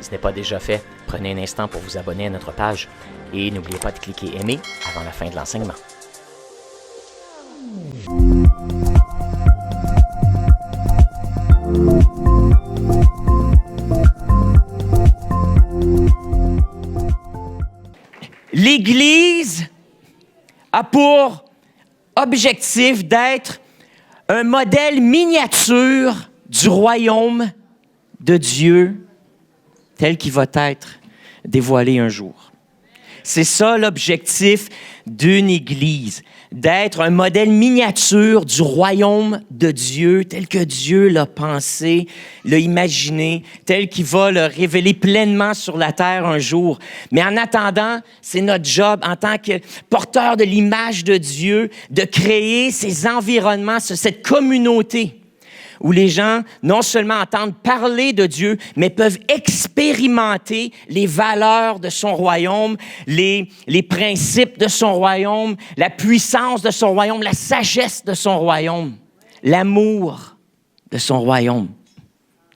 ce n'est pas déjà fait, prenez un instant pour vous abonner à notre page et n'oubliez pas de cliquer aimer avant la fin de l'enseignement. L'Église a pour objectif d'être un modèle miniature du royaume de Dieu tel qu'il va être dévoilé un jour. C'est ça l'objectif d'une Église, d'être un modèle miniature du royaume de Dieu tel que Dieu l'a pensé, l'a imaginé, tel qu'il va le révéler pleinement sur la terre un jour. Mais en attendant, c'est notre job en tant que porteur de l'image de Dieu de créer ces environnements, cette communauté où les gens non seulement entendent parler de Dieu, mais peuvent expérimenter les valeurs de son royaume, les principes de son royaume, la puissance de son royaume, la sagesse de son royaume, l'amour de son royaume.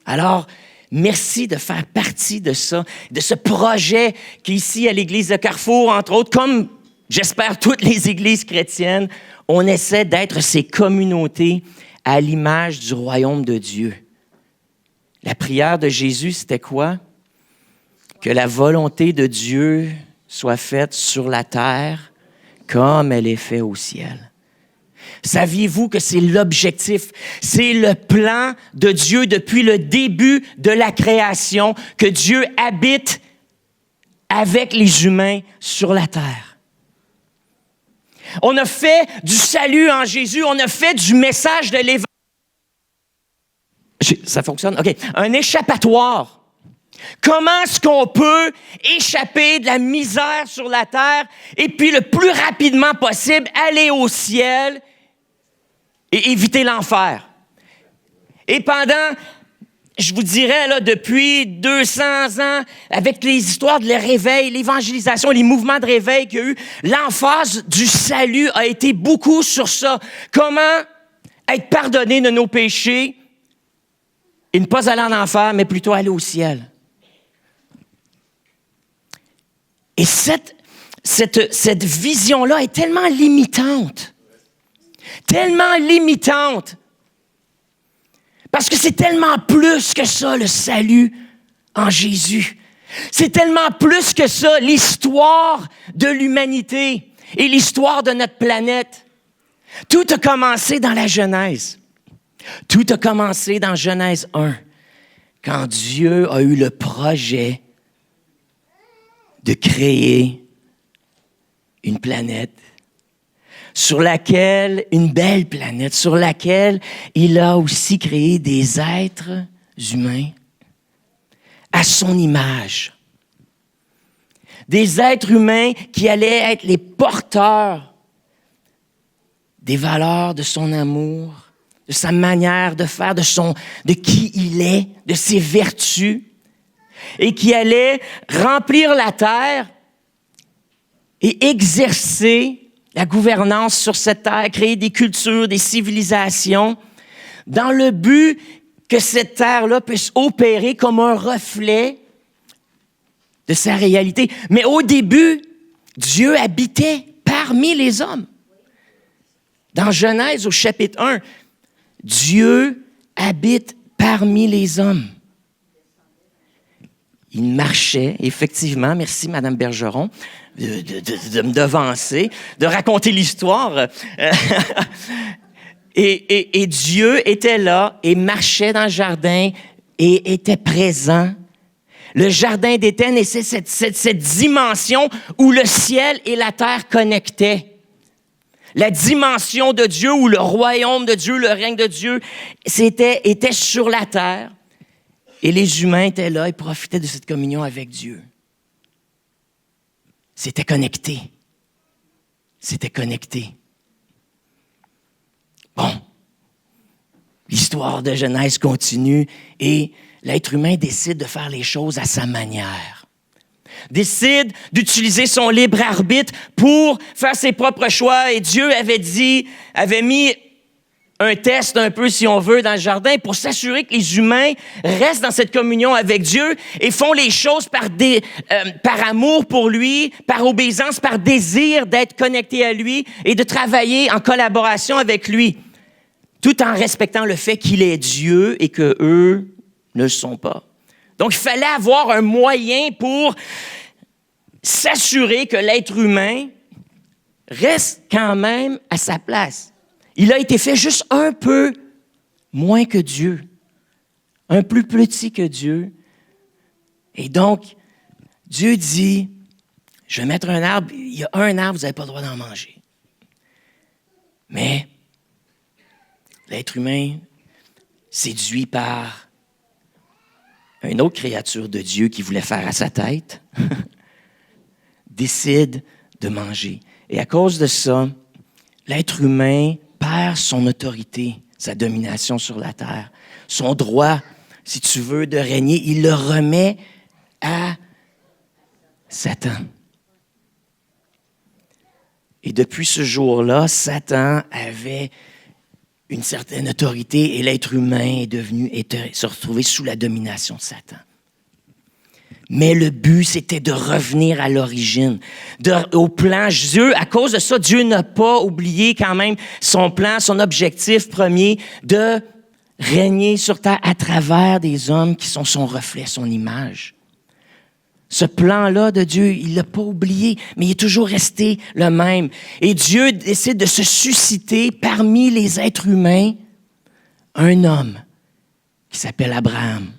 Alors, merci de faire partie de ça, de ce projet qui ici à l'Église de Carrefour, entre autres, comme j'espère toutes les églises chrétiennes, on essaie d'être ces communautés à l'image du royaume de Dieu. La prière de Jésus, c'était quoi? Que la volonté de Dieu soit faite sur la terre comme elle est faite au ciel. Saviez-vous que c'est l'objectif, c'est le plan de Dieu depuis le début de la création, que Dieu habite avec les humains sur la terre? On a fait du salut en Jésus, on a fait du message de l'Évangile. Ça fonctionne? OK. Un échappatoire. Comment est-ce qu'on peut échapper de la misère sur la terre et puis le plus rapidement possible aller au ciel et éviter l'enfer? Et pendant, je vous dirais, là, depuis 200 ans, avec les histoires de le réveil, l'évangélisation, les mouvements de réveil qu'il y a eu, l'emphase du salut a été beaucoup sur ça. Comment être pardonné de nos péchés et ne pas aller en enfer, mais plutôt aller au ciel. Et cette vision-là est tellement limitante. Tellement limitante. Parce que c'est tellement plus que ça, le salut en Jésus. C'est tellement plus que ça, l'histoire de l'humanité et l'histoire de notre planète. Tout a commencé dans la Genèse. Tout a commencé dans Genèse 1, quand Dieu a eu le projet de créer une planète sur laquelle, une belle planète, sur laquelle il a aussi créé des êtres humains à son image. Des êtres humains qui allaient être les porteurs des valeurs de son amour, de sa manière de faire, de qui il est, de ses vertus, et qui allaient remplir la terre et exercer la gouvernance sur cette terre, créer des cultures, des civilisations, dans le but que cette terre-là puisse opérer comme un reflet de sa réalité. Mais au début, Dieu habitait parmi les hommes. Dans Genèse, au chapitre 1, Dieu habite parmi les hommes. Il marchait, effectivement, merci Madame Bergeron de me devancer, de raconter l'histoire. et Dieu était là et marchait dans le jardin et était présent. Le jardin d'Éden, et c'est cette dimension où le ciel et la terre connectaient. La dimension de Dieu, où le royaume de Dieu, le règne de Dieu, était sur la terre. Et les humains étaient là et profitaient de cette communion avec Dieu. C'était connecté. C'était connecté. Bon. L'histoire de Genèse continue et l'être humain décide de faire les choses à sa manière. Décide d'utiliser son libre arbitre pour faire ses propres choix. Et Dieu avait mis un test un peu, si on veut, dans le jardin pour s'assurer que les humains restent dans cette communion avec Dieu et font les choses par amour pour lui, par obéissance, par désir d'être connectés à lui et de travailler en collaboration avec lui, tout en respectant le fait qu'il est Dieu et qu'eux ne le sont pas. Donc, il fallait avoir un moyen pour s'assurer que l'être humain reste quand même à sa place. Il a été fait juste un peu moins que Dieu, un plus petit que Dieu. Et donc, Dieu dit, je vais mettre un arbre, il y a un arbre, vous n'avez pas le droit d'en manger. Mais l'être humain, séduit par une autre créature de Dieu qui voulait faire à sa tête, décide de manger. Et à cause de ça, l'être humain perd son autorité, sa domination sur la terre, son droit, si tu veux, de régner. Il le remet à Satan. Et depuis ce jour-là, Satan avait une certaine autorité et l'être humain se retrouvait sous la domination de Satan. Mais le but, c'était de revenir à l'origine, au plan. Dieu, à cause de ça, Dieu n'a pas oublié quand même son plan, son objectif premier de régner sur terre à travers des hommes qui sont son reflet, son image. Ce plan-là de Dieu, il ne l'a pas oublié, mais il est toujours resté le même. Et Dieu décide de se susciter parmi les êtres humains un homme qui s'appelle Abraham.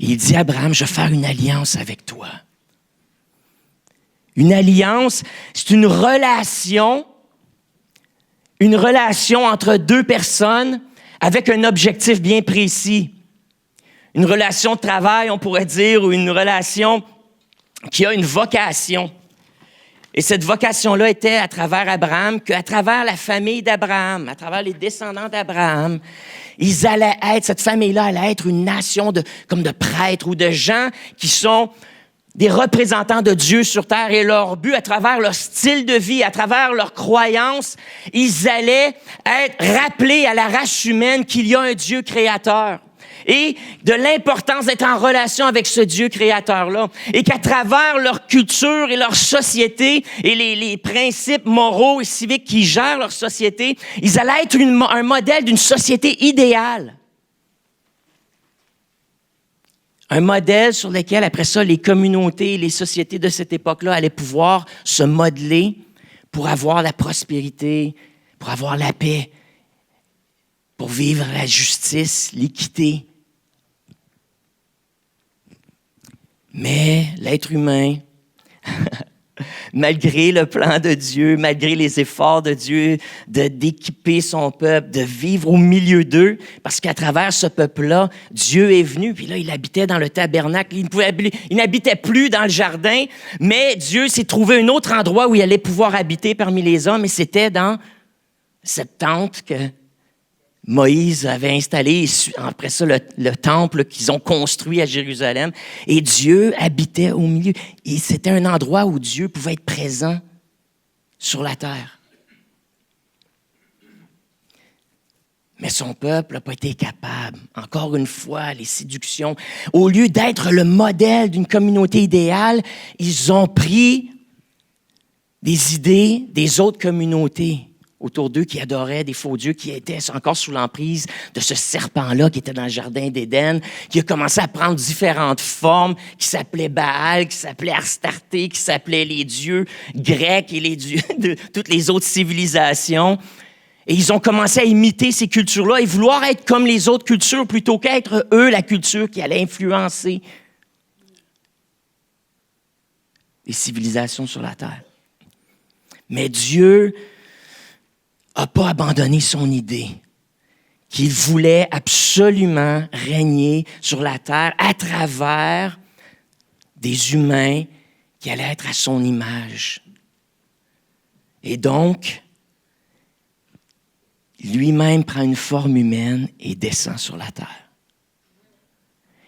Et il dit à Abraham, je vais faire une alliance avec toi. Une alliance, c'est une relation entre deux personnes avec un objectif bien précis. Une relation de travail, on pourrait dire, ou une relation qui a une vocation. Et cette vocation-là était à travers Abraham, qu'à travers la famille d'Abraham, à travers les descendants d'Abraham, cette famille-là allait être une nation comme de prêtres ou de gens qui sont des représentants de Dieu sur terre. Et leur but, à travers leur style de vie, à travers leurs croyances, ils allaient être rappelés à la race humaine qu'il y a un Dieu créateur. Et de l'importance d'être en relation avec ce Dieu créateur-là. Et qu'à travers leur culture et leur société et les principes moraux et civiques qui gèrent leur société, ils allaient être un modèle d'une société idéale. Un modèle sur lequel, après ça, les communautés et les sociétés de cette époque-là allaient pouvoir se modeler pour avoir la prospérité, pour avoir la paix, pour vivre la justice, l'équité. Mais l'être humain, malgré le plan de Dieu, malgré les efforts de Dieu d'équiper son peuple, de vivre au milieu d'eux, parce qu'à travers ce peuple-là, Dieu est venu, puis là, il habitait dans le tabernacle. Il n'habitait plus dans le jardin, mais Dieu s'est trouvé un autre endroit où il allait pouvoir habiter parmi les hommes, et c'était dans cette tente que Moïse avait installé, après ça, le temple qu'ils ont construit à Jérusalem. Et Dieu habitait au milieu. Et c'était un endroit où Dieu pouvait être présent sur la terre. Mais son peuple n'a pas été capable. Encore une fois, les séductions. Au lieu d'être le modèle d'une communauté idéale, ils ont pris des idées des autres communautés autour d'eux qui adoraient des faux dieux, qui étaient encore sous l'emprise de ce serpent-là qui était dans le jardin d'Éden, qui a commencé à prendre différentes formes, qui s'appelait Baal, qui s'appelait Astarté, qui s'appelait les dieux grecs et les dieux de toutes les autres civilisations. Et ils ont commencé à imiter ces cultures-là et vouloir être comme les autres cultures plutôt qu'être, eux, la culture qui allait influencer les civilisations sur la terre. Mais Dieu n'a pas abandonné son idée qu'il voulait absolument régner sur la terre à travers des humains qui allaient être à son image. Et donc, lui-même prend une forme humaine et descend sur la terre.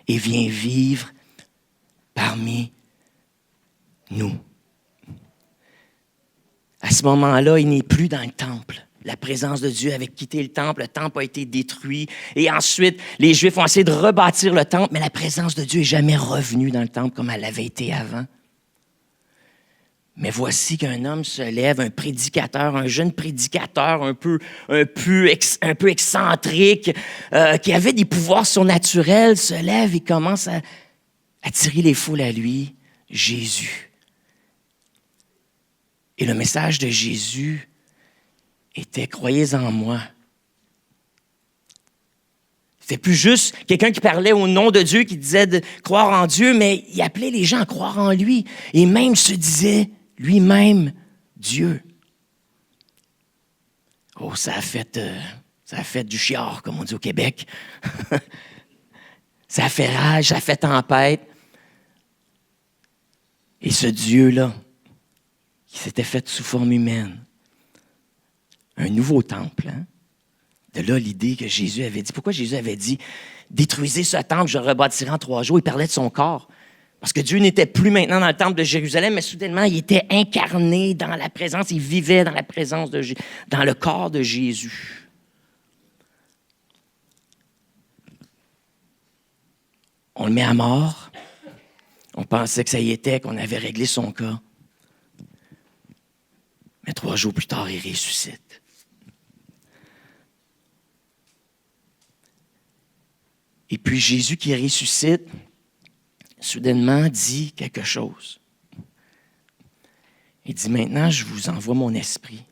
Et vient vivre parmi nous. À ce moment-là, il n'est plus dans le temple. La présence de Dieu avait quitté le temple a été détruit. Et ensuite, les Juifs ont essayé de rebâtir le temple, mais la présence de Dieu n'est jamais revenue dans le temple comme elle avait été avant. Mais voici qu'un homme se lève, un prédicateur, un jeune prédicateur un peu excentrique, qui avait des pouvoirs surnaturels, se lève et commence à attirer les foules à lui, Jésus. Et le message de Jésus était « Croyez en moi ». C'était plus juste quelqu'un qui parlait au nom de Dieu, qui disait de croire en Dieu, mais il appelait les gens à croire en lui. Et même se disait lui-même Dieu. Oh, ça a fait du chiard, comme on dit au Québec. Ça a fait rage, ça a fait tempête. Et ce Dieu-là, qui s'était fait sous forme humaine, un nouveau temple, hein? De là, l'idée que Jésus avait dit. Pourquoi Jésus avait dit « Détruisez ce temple, je le rebâtirai en 3 jours ». Il parlait de son corps. Parce que Dieu n'était plus maintenant dans le temple de Jérusalem, mais soudainement, il était incarné dans la présence, il vivait dans la présence dans le corps de Jésus. On le met à mort. On pensait que ça y était, qu'on avait réglé son cas. Mais 3 jours plus tard, il ressuscite. Et puis Jésus qui ressuscite, soudainement dit quelque chose. Il dit, maintenant, je vous envoie mon esprit.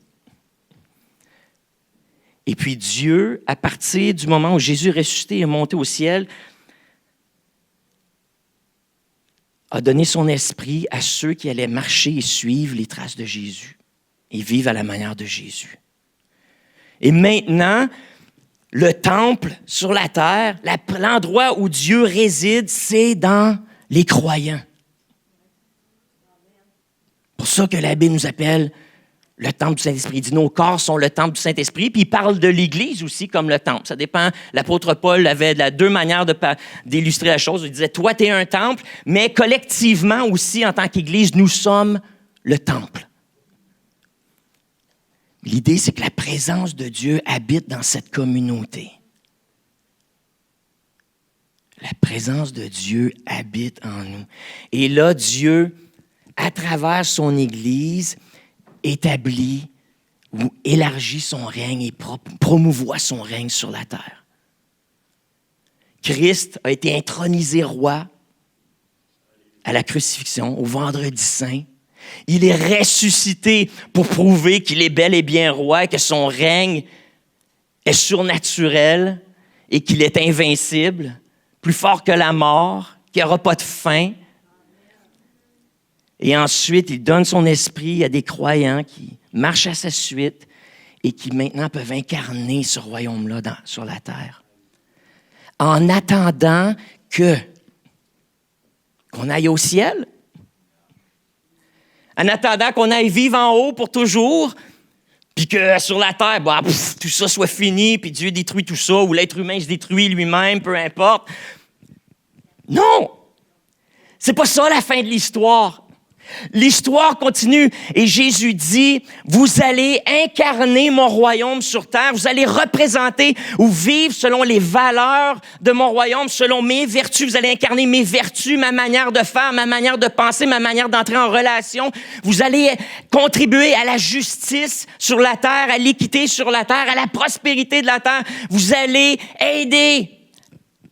Et puis Dieu, à partir du moment où Jésus est ressuscité et est monté au ciel, a donné son esprit à ceux qui allaient marcher et suivre les traces de Jésus et vivre à la manière de Jésus. Et maintenant, le temple sur la terre, l'endroit où Dieu réside, c'est dans les croyants. Pour ça que la Bible nous appelle le temple du Saint-Esprit. Il dit, nos corps sont le temple du Saint-Esprit, puis il parle de l'Église aussi comme le temple. Ça dépend. L'apôtre Paul avait deux manières d'illustrer la chose. Il disait, toi, tu es un temple, mais collectivement aussi, en tant qu'Église, nous sommes le temple. L'idée, c'est que la présence de Dieu habite dans cette communauté. La présence de Dieu habite en nous. Et là, Dieu, à travers son Église, établit ou élargit son règne et promouvoit son règne sur la terre. Christ a été intronisé roi à la crucifixion, au vendredi saint. Il est ressuscité pour prouver qu'il est bel et bien roi, que son règne est surnaturel et qu'il est invincible, plus fort que la mort, qu'il n'y aura pas de fin. Et ensuite, il donne son esprit à des croyants qui marchent à sa suite et qui maintenant peuvent incarner ce royaume-là sur la terre. En attendant qu'on aille au ciel, en attendant qu'on aille vivre en haut pour toujours, puis que sur la terre, tout ça soit fini, puis Dieu détruit tout ça, ou l'être humain se détruit lui-même, peu importe. Non! C'est pas ça la fin de l'histoire. L'histoire continue et Jésus dit, vous allez incarner mon royaume sur terre, vous allez représenter ou vivre selon les valeurs de mon royaume, selon mes vertus, vous allez incarner mes vertus, ma manière de faire, ma manière de penser, ma manière d'entrer en relation. Vous allez contribuer à la justice sur la terre, à l'équité sur la terre, à la prospérité de la terre. Vous allez aider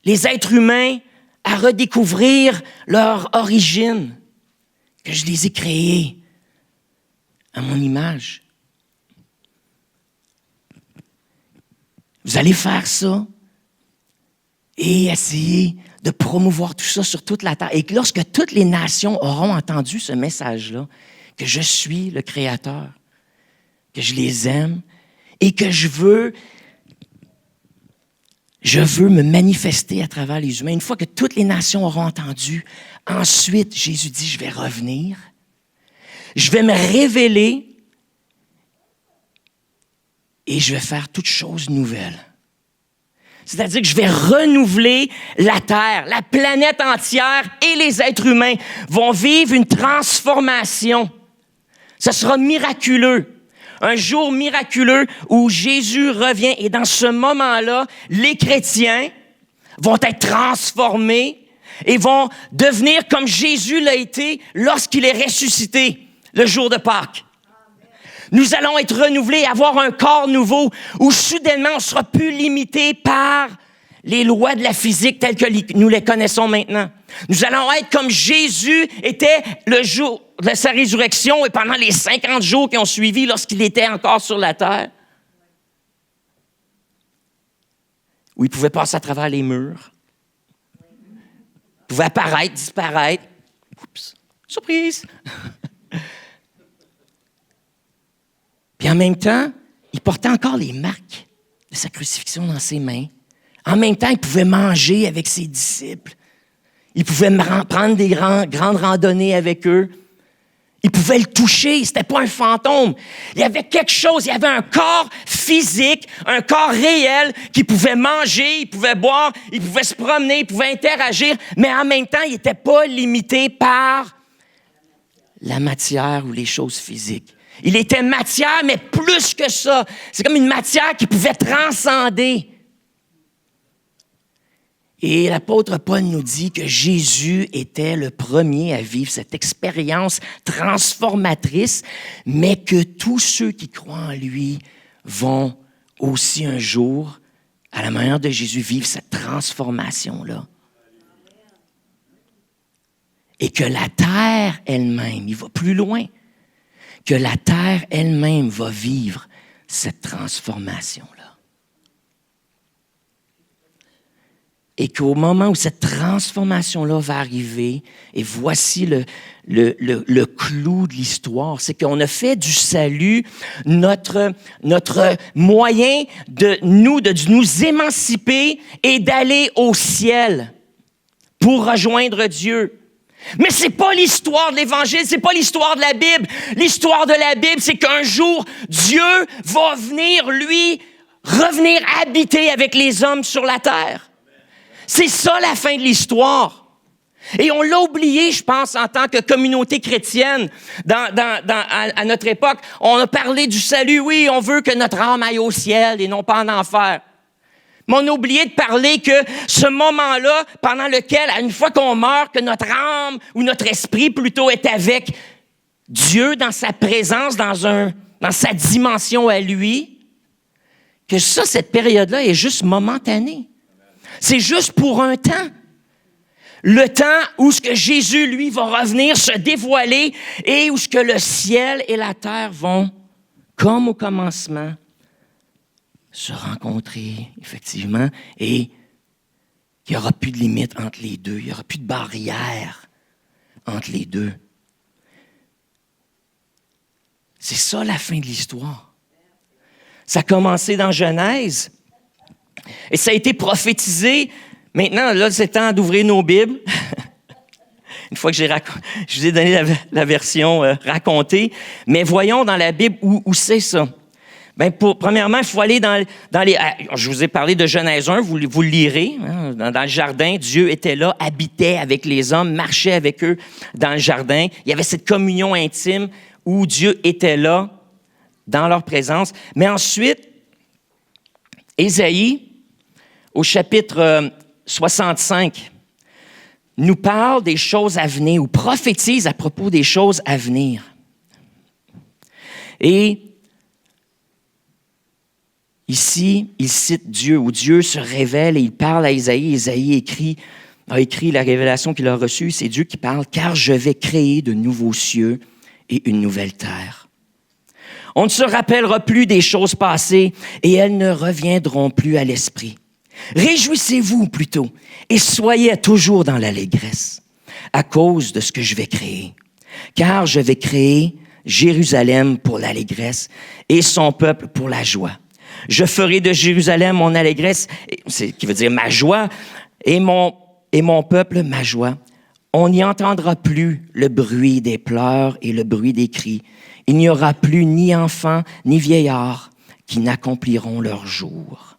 les êtres humains à redécouvrir leur origine, que je les ai créés à mon image. Vous allez faire ça et essayer de promouvoir tout ça sur toute la terre. Et lorsque toutes les nations auront entendu ce message-là, que je suis le Créateur, que je les aime et que je veux me manifester à travers les humains. Une fois que toutes les nations auront entendu, ensuite, Jésus dit, je vais revenir, je vais me révéler et je vais faire toutes choses nouvelles. C'est-à-dire que je vais renouveler la terre, la planète entière et les êtres humains vont vivre une transformation. Ça sera miraculeux. un jour miraculeux où Jésus revient. Et dans ce moment-là, les chrétiens vont être transformés et vont devenir comme Jésus l'a été lorsqu'il est ressuscité le jour de Pâques. Nous allons être renouvelés, avoir un corps nouveau où soudainement on sera plus limité par les lois de la physique telles que nous les connaissons maintenant. Nous allons être comme Jésus était le jour de sa résurrection et pendant les 50 jours qui ont suivi lorsqu'il était encore sur la terre. Où il pouvait passer à travers les murs. Il pouvait apparaître, disparaître. Oups, surprise! Puis en même temps, il portait encore les marques de sa crucifixion dans ses mains. En même temps, il pouvait manger avec ses disciples. Il pouvait prendre des grandes randonnées avec eux. Il pouvait le toucher, c'était pas un fantôme. Il y avait quelque chose, il y avait un corps physique, un corps réel qui pouvait manger, il pouvait boire, il pouvait se promener, il pouvait interagir, mais en même temps, il n'était pas limité par la matière ou les choses physiques. Il était matière, mais plus que ça. C'est comme une matière qui pouvait transcender. Et l'apôtre Paul nous dit que Jésus était le premier à vivre cette expérience transformatrice, mais que tous ceux qui croient en lui vont aussi un jour, à la manière de Jésus, vivre cette transformation-là. Et que la terre elle-même, il va plus loin, que la terre elle-même va vivre cette transformation-là. Et qu'au moment où cette transformation-là va arriver, et voici le clou de l'histoire, c'est qu'on a fait du salut notre moyen de nous émanciper et d'aller au ciel pour rejoindre Dieu. Mais c'est pas l'histoire de l'Évangile, c'est pas l'histoire de la Bible. L'histoire de la Bible, c'est qu'un jour, Dieu va venir, lui, revenir habiter avec les hommes sur la terre. C'est ça la fin de l'histoire. Et on l'a oublié, je pense, en tant que communauté chrétienne, à notre époque. On a parlé du salut, oui, on veut que notre âme aille au ciel et non pas en enfer. Mais on a oublié de parler que ce moment-là, pendant lequel, une fois qu'on meurt, que notre âme, ou notre esprit plutôt, est avec Dieu dans sa présence, dans sa dimension à lui, que ça, cette période-là est juste momentanée. C'est juste pour un temps. Le temps où ce que Jésus, lui, va revenir se dévoiler et où ce que le ciel et la terre vont, comme au commencement, se rencontrer, effectivement, et il n'y aura plus de limite entre les deux. Il n'y aura plus de barrière entre les deux. C'est ça la fin de l'histoire. Ça a commencé dans Genèse. Et ça a été prophétisé. Maintenant, là, c'est temps d'ouvrir nos Bibles. Une fois que je vous ai donné la version racontée. Mais voyons dans la Bible où c'est ça. Ben premièrement, il faut aller dans les... Je vous ai parlé de Genèse 1, vous le lirez. Hein, dans le jardin, Dieu était là, habitait avec les hommes, marchait avec eux dans le jardin. Il y avait cette communion intime où Dieu était là, dans leur présence. Mais ensuite, Ésaïe, au chapitre 65, nous parle des choses à venir, ou prophétise à propos des choses à venir. Et ici, il cite Dieu, où Dieu se révèle et il parle à Ésaïe. Ésaïe a écrit la révélation qu'il a reçue. C'est Dieu qui parle, « Car je vais créer de nouveaux cieux et une nouvelle terre. On ne se rappellera plus des choses passées et elles ne reviendront plus à l'esprit. Réjouissez-vous plutôt et soyez toujours dans l'allégresse à cause de ce que je vais créer. Car je vais créer Jérusalem pour l'allégresse et son peuple pour la joie. Je ferai de Jérusalem mon allégresse, qui veut dire ma joie, et mon peuple ma joie. On n'y entendra plus le bruit des pleurs et le bruit des cris. Il n'y aura plus ni enfants ni vieillards qui n'accompliront leur jour. »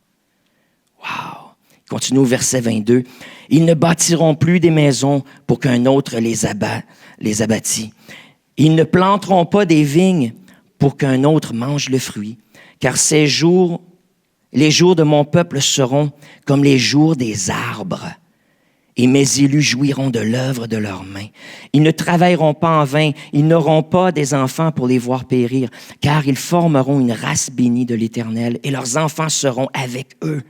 Wow! Continue au verset 22. « Ils ne bâtiront plus des maisons pour qu'un autre les abattît. Ils ne planteront pas des vignes pour qu'un autre mange le fruit. Car les jours de mon peuple seront comme les jours des arbres. Et mes élus jouiront de l'œuvre de leurs mains. Ils ne travailleront pas en vain, ils n'auront pas des enfants pour les voir périr, car ils formeront une race bénie de l'Éternel, et leurs enfants seront avec eux.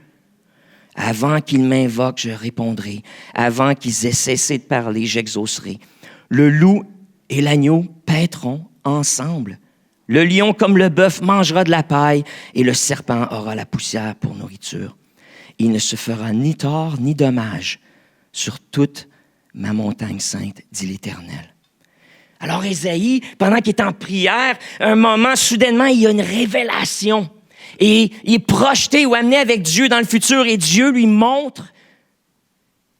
Avant qu'ils m'invoquent, je répondrai. Avant qu'ils aient cessé de parler, j'exaucerai. Le loup et l'agneau paîtront ensemble. Le lion, comme le bœuf, mangera de la paille, et le serpent aura la poussière pour nourriture. Il ne se fera ni tort ni dommage sur toute ma montagne sainte, dit l'Éternel. Alors Ésaïe, pendant qu'il est en prière, un moment, soudainement, il y a une révélation. Et il est projeté ou amené avec Dieu dans le futur, et Dieu lui montre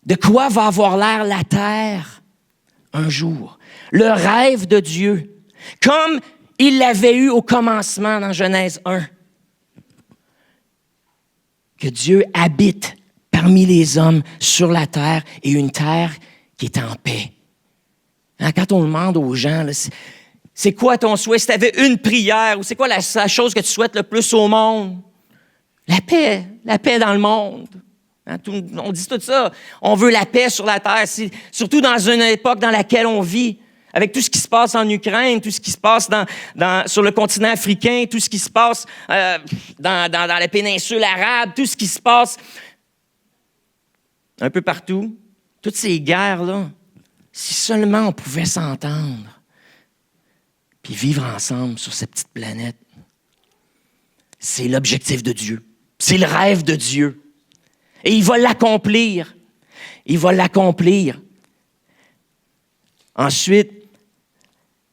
de quoi va avoir l'air la terre un jour. Le rêve de Dieu, comme il l'avait eu au commencement dans Genèse 1. Que Dieu habite parmi les hommes sur la terre, et une terre qui est en paix. Hein, quand on demande aux gens, là, c'est quoi ton souhait? Si tu avais une prière, ou c'est quoi la chose que tu souhaites le plus au monde? La paix dans le monde. Hein, on dit tout ça. On veut la paix sur la terre, surtout dans une époque dans laquelle on vit, avec tout ce qui se passe en Ukraine, tout ce qui se passe sur le continent africain, tout ce qui se passe dans la péninsule arabe, tout ce qui se passe un peu partout. Toutes ces guerres-là, si seulement on pouvait s'entendre puis vivre ensemble sur cette petite planète. C'est l'objectif de Dieu. C'est le rêve de Dieu. Et il va l'accomplir. Il va l'accomplir. Ensuite,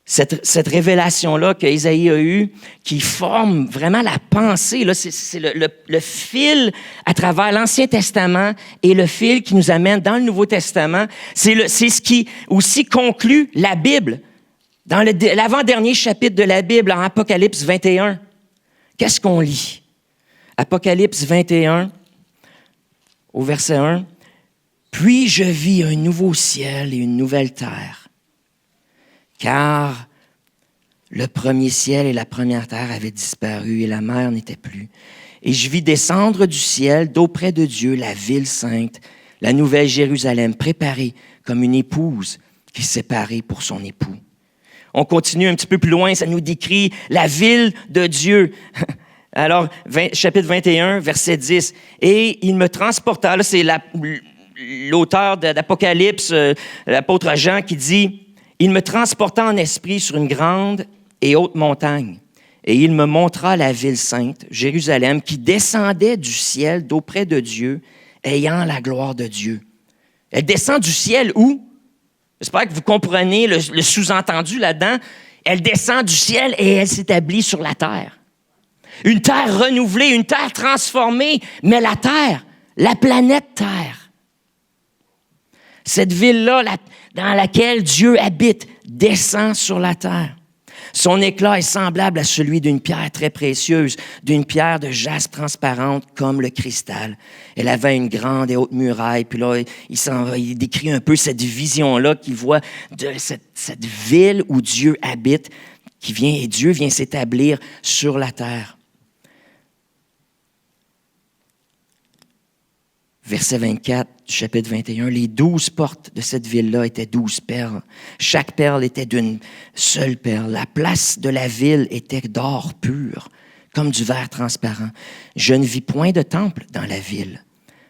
cette révélation-là qu'Ésaïe a eue, qui forme vraiment la pensée, là, c'est le fil à travers l'Ancien Testament et le fil qui nous amène dans le Nouveau Testament. C'est ce qui aussi conclut la Bible. Dans l'avant-dernier chapitre de la Bible, en Apocalypse 21, qu'est-ce qu'on lit? Apocalypse 21, au verset 1. « Puis je vis un nouveau ciel et une nouvelle terre. Car le premier ciel et la première terre avaient disparu et la mer n'était plus. Et je vis descendre du ciel, d'auprès de Dieu, la ville sainte, la nouvelle Jérusalem, préparée comme une épouse qui s'est parée pour son époux. » On continue un petit peu plus loin, ça nous décrit la ville de Dieu. Alors, chapitre 21, verset 10. « Et il me transporta », là c'est l'auteur d'Apocalypse, l'apôtre Jean, qui dit: « Il me transporta en esprit sur une grande et haute montagne, et il me montra la ville sainte, Jérusalem, qui descendait du ciel d'auprès de Dieu, ayant la gloire de Dieu. » Elle descend du ciel où? J'espère que vous comprenez le sous-entendu là-dedans. Elle descend du ciel et elle s'établit sur la terre. Une terre renouvelée, une terre transformée, mais la terre, la planète Terre. Cette ville-là, dans laquelle Dieu habite, descend sur la terre. Son éclat est semblable à celui d'une pierre très précieuse, d'une pierre de jaspe transparente comme le cristal. Elle avait une grande et haute muraille. Puis là, il décrit un peu cette vision-là qu'il voit de cette ville où Dieu habite, et Dieu vient s'établir sur la terre. Verset 24 du chapitre 21, « Les 12 portes de cette ville-là étaient 12 perles. Chaque perle était d'une seule perle. La place de la ville était d'or pur, comme du verre transparent. Je ne vis point de temple dans la ville,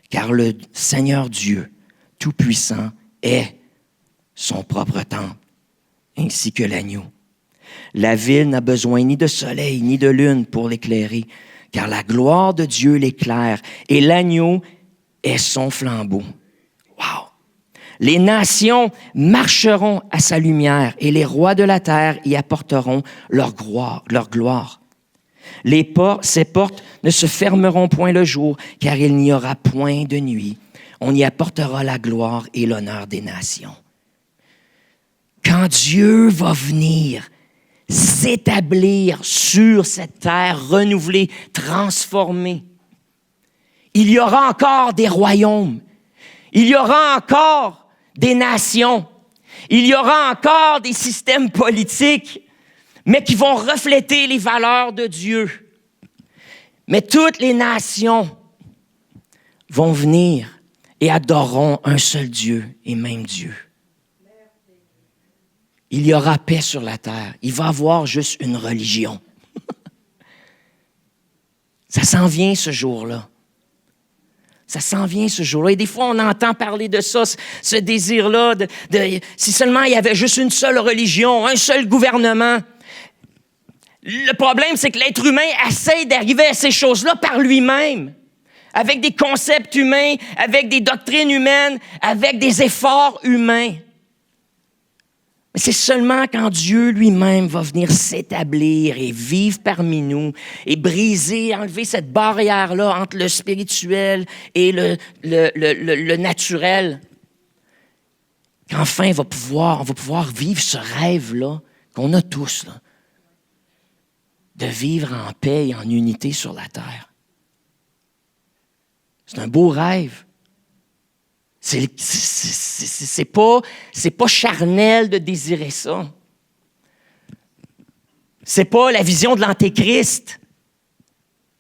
car le Seigneur Dieu, Tout-Puissant, est son propre temple, ainsi que l'agneau. La ville n'a besoin ni de soleil ni de lune pour l'éclairer, car la gloire de Dieu l'éclaire, et l'agneau est son flambeau. » Wow! « Les nations marcheront à sa lumière et les rois de la terre y apporteront leur gloire. Ces portes ne se fermeront point le jour, car il n'y aura point de nuit. On y apportera la gloire et l'honneur des nations. » Quand Dieu va venir s'établir sur cette terre renouvelée, transformée, il y aura encore des royaumes. Il y aura encore des nations. Il y aura encore des systèmes politiques. mais qui vont refléter les valeurs de Dieu. Mais toutes les nations vont venir et adoreront un seul Dieu et même Dieu. Il y aura paix sur la terre. Il va y avoir juste une religion. Ça s'en vient ce jour-là. Ça s'en vient ce jour-là. Et des fois, on entend parler de ça, ce désir-là, si seulement il y avait juste une seule religion, un seul gouvernement. Le problème, c'est que l'être humain essaie d'arriver à ces choses-là par lui-même, avec des concepts humains, avec des doctrines humaines, avec des efforts humains. Mais c'est seulement quand Dieu lui-même va venir s'établir et vivre parmi nous et briser, enlever cette barrière-là entre le spirituel et le naturel, qu'enfin on va pouvoir vivre ce rêve-là qu'on a tous, là, de vivre en paix et en unité sur la terre. C'est un beau rêve. C'est pas charnel de désirer ça. C'est pas la vision de l'Antéchrist.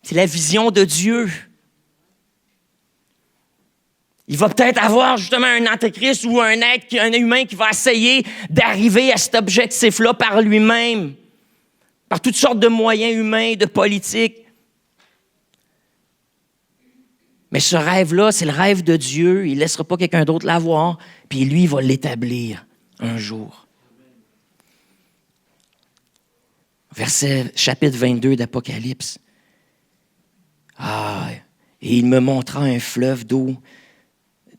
C'est la vision de Dieu. Il va peut-être avoir justement un Antéchrist ou un humain qui va essayer d'arriver à cet objectif-là par lui-même, par toutes sortes de moyens humains, de politiques. Mais ce rêve-là, c'est le rêve de Dieu. Il ne laissera pas quelqu'un d'autre l'avoir, puis lui, il va l'établir un jour. Chapitre 22 d'Apocalypse. Et il me montra un fleuve d'eau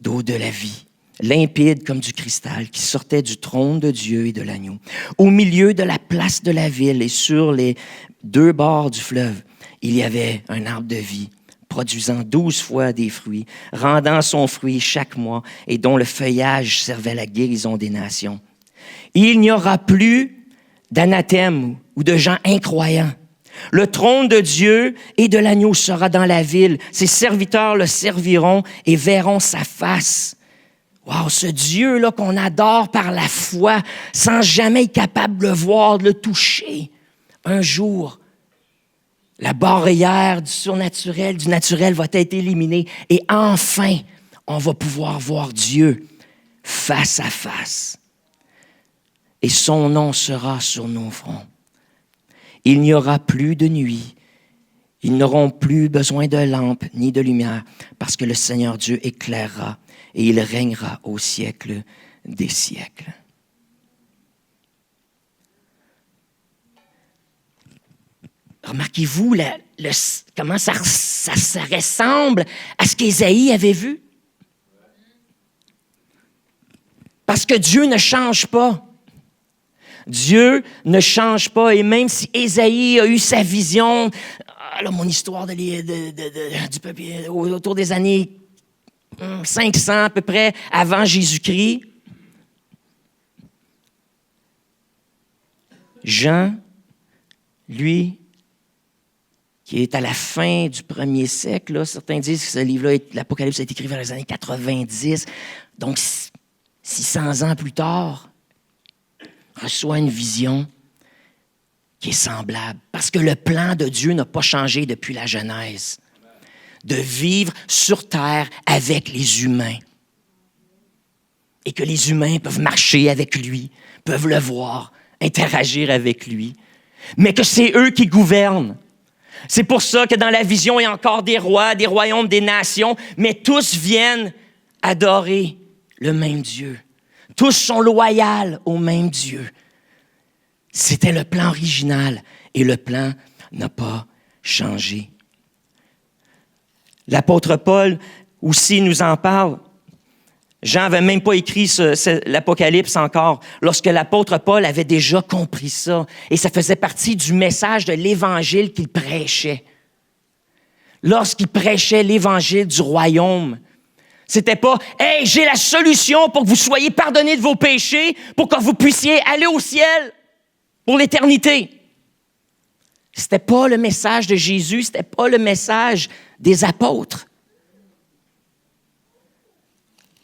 de la vie, limpide comme du cristal, qui sortait du trône de Dieu et de l'agneau. Au milieu de la place de la ville et sur les deux bords du fleuve, il y avait un arbre de vie, produisant 12 fois des fruits, rendant son fruit chaque mois et dont le feuillage servait à la guérison des nations. Il n'y aura plus d'anathème ou de gens incroyants. Le trône de Dieu et de l'agneau sera dans la ville. Ses serviteurs le serviront et verront sa face. Wow, ce Dieu-là qu'on adore par la foi, sans jamais être capable de le voir, de le toucher. Un jour, la barrière du surnaturel, du naturel va être éliminée. Et enfin, on va pouvoir voir Dieu face à face. Et son nom sera sur nos fronts. Il n'y aura plus de nuit. Ils n'auront plus besoin de lampe ni de lumière, parce que le Seigneur Dieu éclairera et il régnera au siècle des siècles. Remarquez-vous comment ça ressemble à ce qu'Ésaïe avait vu? Parce que Dieu ne change pas. Dieu ne change pas. Et même si Ésaïe a eu sa vision, mon histoire du peuple autour des années 500 à peu près avant Jésus-Christ, Jean, lui, qui est à la fin du 1er siècle, là, certains disent que ce livre-là, l'Apocalypse, a été écrit vers les années 90, donc 600 ans plus tard, reçoit une vision qui est semblable. Parce que le plan de Dieu n'a pas changé depuis la Genèse. De vivre sur terre avec les humains. Et que les humains peuvent marcher avec lui, peuvent le voir, interagir avec lui. Mais que c'est eux qui gouvernent. C'est pour ça que dans la vision, il y a encore des rois, des royaumes, des nations, mais tous viennent adorer le même Dieu. Tous sont loyaux au même Dieu. C'était le plan original et le plan n'a pas changé. L'apôtre Paul aussi nous en parle. Jean n'avait même pas écrit l'Apocalypse encore, lorsque l'apôtre Paul avait déjà compris ça. Et ça faisait partie du message de l'Évangile qu'il prêchait. Lorsqu'il prêchait l'Évangile du royaume, c'était pas « Hey, j'ai la solution pour que vous soyez pardonnés de vos péchés, pour que vous puissiez aller au ciel pour l'éternité. » C'était pas le message de Jésus, c'était pas le message des apôtres.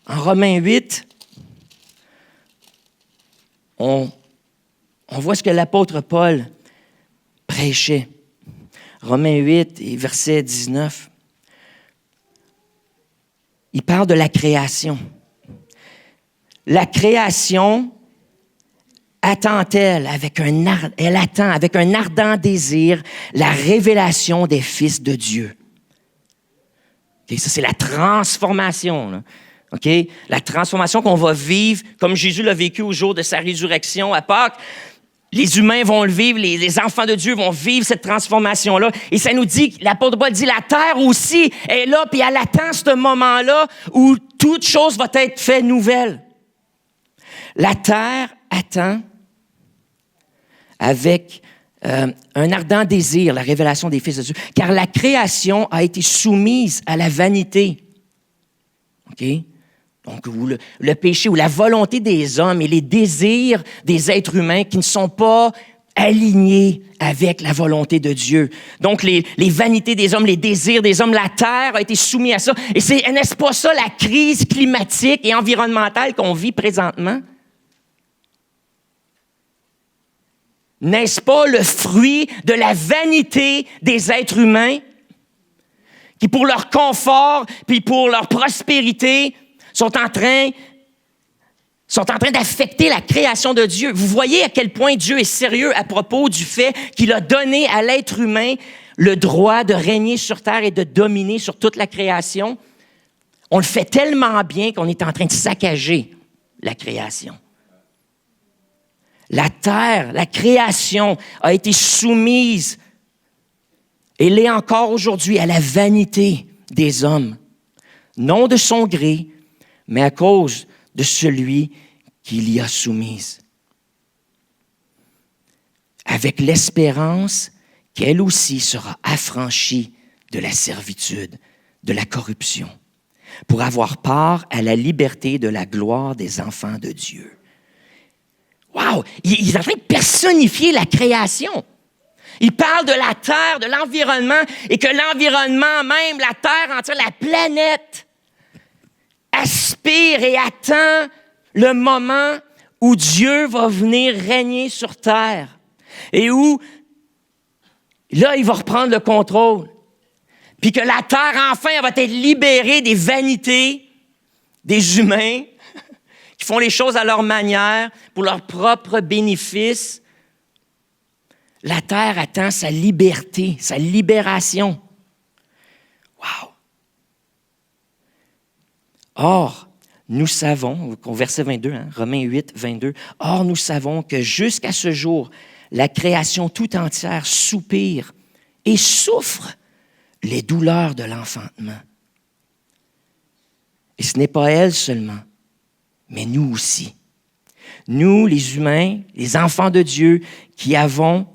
En Romains 8, on on voit ce que l'apôtre Paul prêchait. Romains 8 et verset 19. Il parle de la création. La création attend-elle elle attend avec un ardent désir la révélation des fils de Dieu. Okay, ça, c'est la transformation. Là. Okay? La transformation qu'on va vivre, comme Jésus l'a vécu au jour de sa résurrection à Pâques. Les humains vont le vivre, les enfants de Dieu vont vivre cette transformation-là. Et ça nous dit, l'apôtre Paul dit, la terre aussi est là, puis elle attend ce moment-là où toute chose va être faite nouvelle. La terre attend avec un ardent désir la révélation des fils de Dieu, car la création a été soumise à la vanité. OK? Donc, le péché ou la volonté des hommes et les désirs des êtres humains qui ne sont pas alignés avec la volonté de Dieu. Donc, les vanités des hommes, les désirs des hommes, la terre a été soumise à ça. Et n'est-ce pas ça la crise climatique et environnementale qu'on vit présentement? N'est-ce pas le fruit de la vanité des êtres humains qui, pour leur confort puis pour leur prospérité, sont en train d'affecter la création de Dieu. Vous voyez à quel point Dieu est sérieux à propos du fait qu'il a donné à l'être humain le droit de régner sur terre et de dominer sur toute la création. On le fait tellement bien qu'on est en train de saccager la création. La terre, la création a été soumise, et l'est encore aujourd'hui, à la vanité des hommes. Non de son gré, mais à cause de celui qui l'y a soumise. Avec l'espérance qu'elle aussi sera affranchie de la servitude, de la corruption, pour avoir part à la liberté de la gloire des enfants de Dieu. Wow! Il est en train de personnifier la création. Il parle de la terre, de l'environnement, et que l'environnement même, la terre entière, la planète, aspire et attend le moment où Dieu va venir régner sur terre. Et où, là, il va reprendre le contrôle. Puis que la terre, enfin, elle va être libérée des vanités des humains qui font les choses à leur manière, pour leur propre bénéfice. La terre attend sa liberté, sa libération. Wow! Or, nous savons, au verset 22, Romains 8, 22, « Or, nous savons que jusqu'à ce jour, la création tout entière soupire et souffre les douleurs de l'enfantement. Et ce n'est pas elle seulement, mais nous aussi. Nous, les humains, les enfants de Dieu, qui avons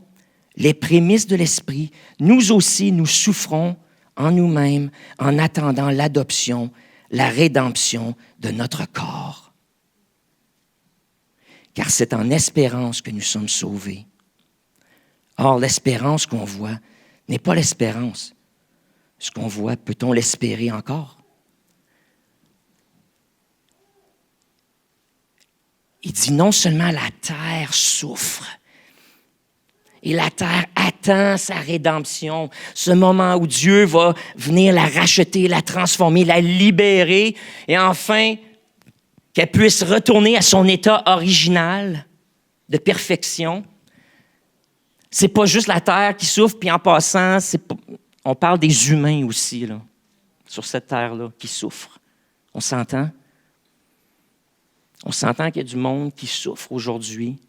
les prémices de l'Esprit, nous aussi, nous souffrons en nous-mêmes en attendant l'adoption, la rédemption de notre corps. Car c'est en espérance que nous sommes sauvés. Or, l'espérance qu'on voit n'est pas l'espérance. Ce qu'on voit, peut-on l'espérer encore? Il dit non seulement la terre souffre, et la terre attend sa rédemption, ce moment où Dieu va venir la racheter, la transformer, la libérer, et enfin, qu'elle puisse retourner à son état original de perfection. C'est pas juste la terre qui souffre, puis en passant, on parle des humains aussi, là, sur cette terre-là, qui souffrent. On s'entend? On s'entend qu'il y a du monde qui souffre aujourd'hui.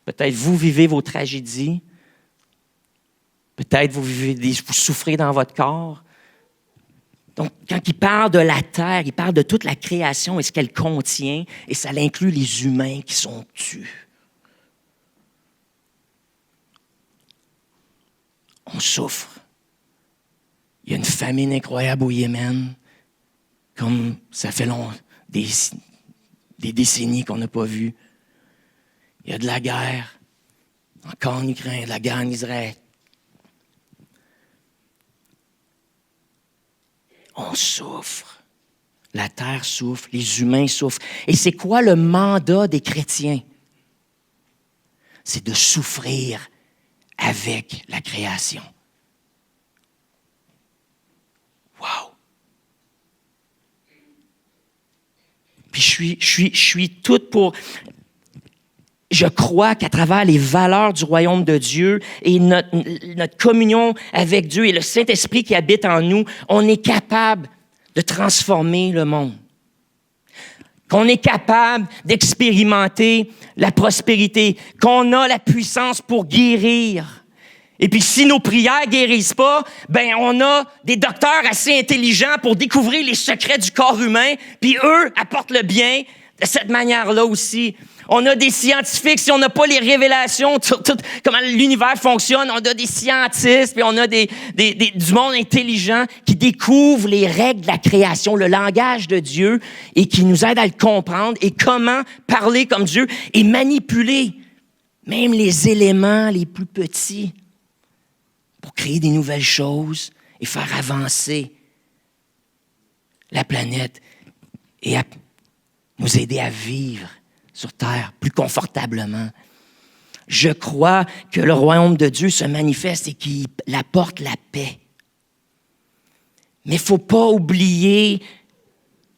Peut-être vous vivez vos tragédies. Peut-être vous souffrez dans votre corps. Donc, quand il parle de la terre, il parle de toute la création et ce qu'elle contient, et ça inclut les humains qui sont tués. On souffre. Il y a une famine incroyable au Yémen, comme ça fait des décennies qu'on n'a pas vu. Il y a de la guerre, encore en Ukraine, de la guerre en Israël. On souffre. La terre souffre, les humains souffrent. Et c'est quoi le mandat des chrétiens? c'est de souffrir avec la création. Wow! Puis je suis toute pour... Je crois qu'à travers les valeurs du royaume de Dieu et notre communion avec Dieu et le Saint-Esprit qui habite en nous, on est capable de transformer le monde. Qu'on est capable d'expérimenter la prospérité, qu'on a la puissance pour guérir. Et puis, si nos prières guérissent pas, ben on a des docteurs assez intelligents pour découvrir les secrets du corps humain, puis eux apportent le bien de cette manière-là aussi. On a des scientifiques, si on n'a pas les révélations sur tout comment l'univers fonctionne, on a des scientistes, puis on a du monde intelligent qui découvre les règles de la création, le langage de Dieu, et qui nous aide à le comprendre et comment parler comme Dieu et manipuler même les éléments les plus petits pour créer des nouvelles choses et faire avancer la planète et à nous aider à vivre sur terre plus confortablement. Je crois que le royaume de Dieu se manifeste et qu'il apporte la paix. Mais il ne faut pas oublier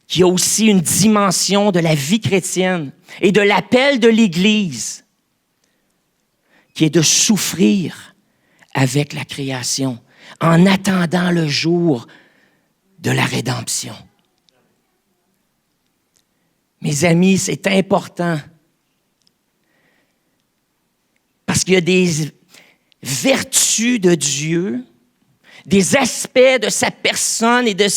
qu'il y a aussi une dimension de la vie chrétienne et de l'appel de l'Église qui est de souffrir avec la création en attendant le jour de la rédemption. Mes amis, c'est important parce qu'il y a des vertus de Dieu, des aspects de sa personne et de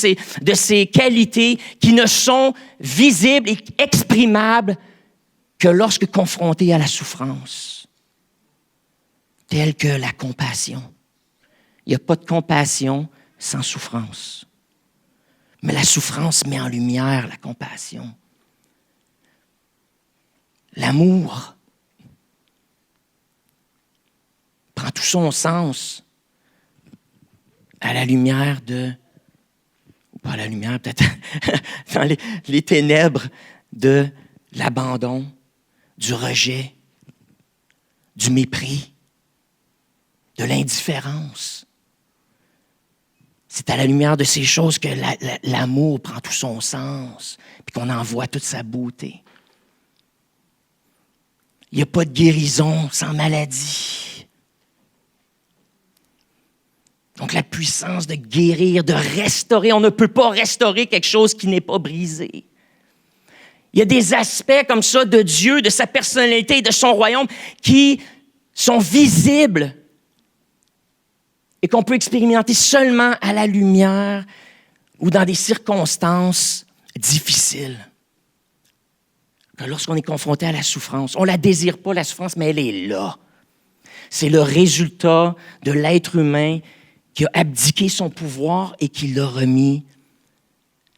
ses qualités qui ne sont visibles et exprimables que lorsque confrontés à la souffrance, telle que la compassion. Il n'y a pas de compassion sans souffrance. Mais la souffrance met en lumière la compassion. L'amour prend tout son sens à la lumière ou pas à la lumière, peut-être dans les ténèbres de l'abandon, du rejet, du mépris, de l'indifférence. C'est à la lumière de ces choses que l'amour prend tout son sens, puis qu'on en voit toute sa beauté. Il n'y a pas de guérison sans maladie. Donc, la puissance de guérir, de restaurer. On ne peut pas restaurer quelque chose qui n'est pas brisé. Il y a des aspects comme ça de Dieu, de sa personnalité et de son royaume qui sont visibles et qu'on peut expérimenter seulement à la lumière ou dans des circonstances difficiles. Lorsqu'on est confronté à la souffrance, on ne la désire pas, la souffrance, mais elle est là. C'est le résultat de l'être humain qui a abdiqué son pouvoir et qui l'a remis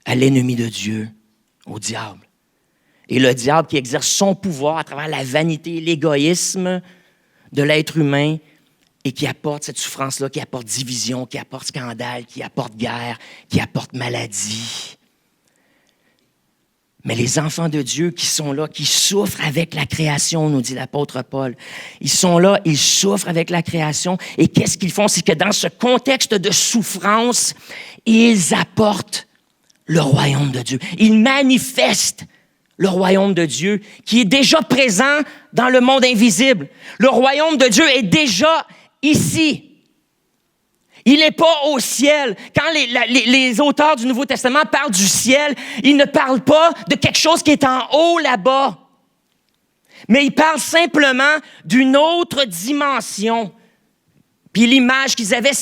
à l'ennemi de Dieu, au diable. Et le diable qui exerce son pouvoir à travers la vanité et l'égoïsme de l'être humain et qui apporte cette souffrance-là, qui apporte division, qui apporte scandale, qui apporte guerre, qui apporte maladie. Mais les enfants de Dieu qui sont là, qui souffrent avec la création, nous dit l'apôtre Paul. Ils sont là, ils souffrent avec la création. Et qu'est-ce qu'ils font? C'est que dans ce contexte de souffrance, ils apportent le royaume de Dieu. Ils manifestent le royaume de Dieu qui est déjà présent dans le monde invisible. Le royaume de Dieu est déjà ici. Il n'est pas au ciel. Quand les auteurs du Nouveau Testament parlent du ciel, ils ne parlent pas de quelque chose qui est en haut là-bas. Mais ils parlent simplement d'une autre dimension. Puis l'image qu'ils avaient,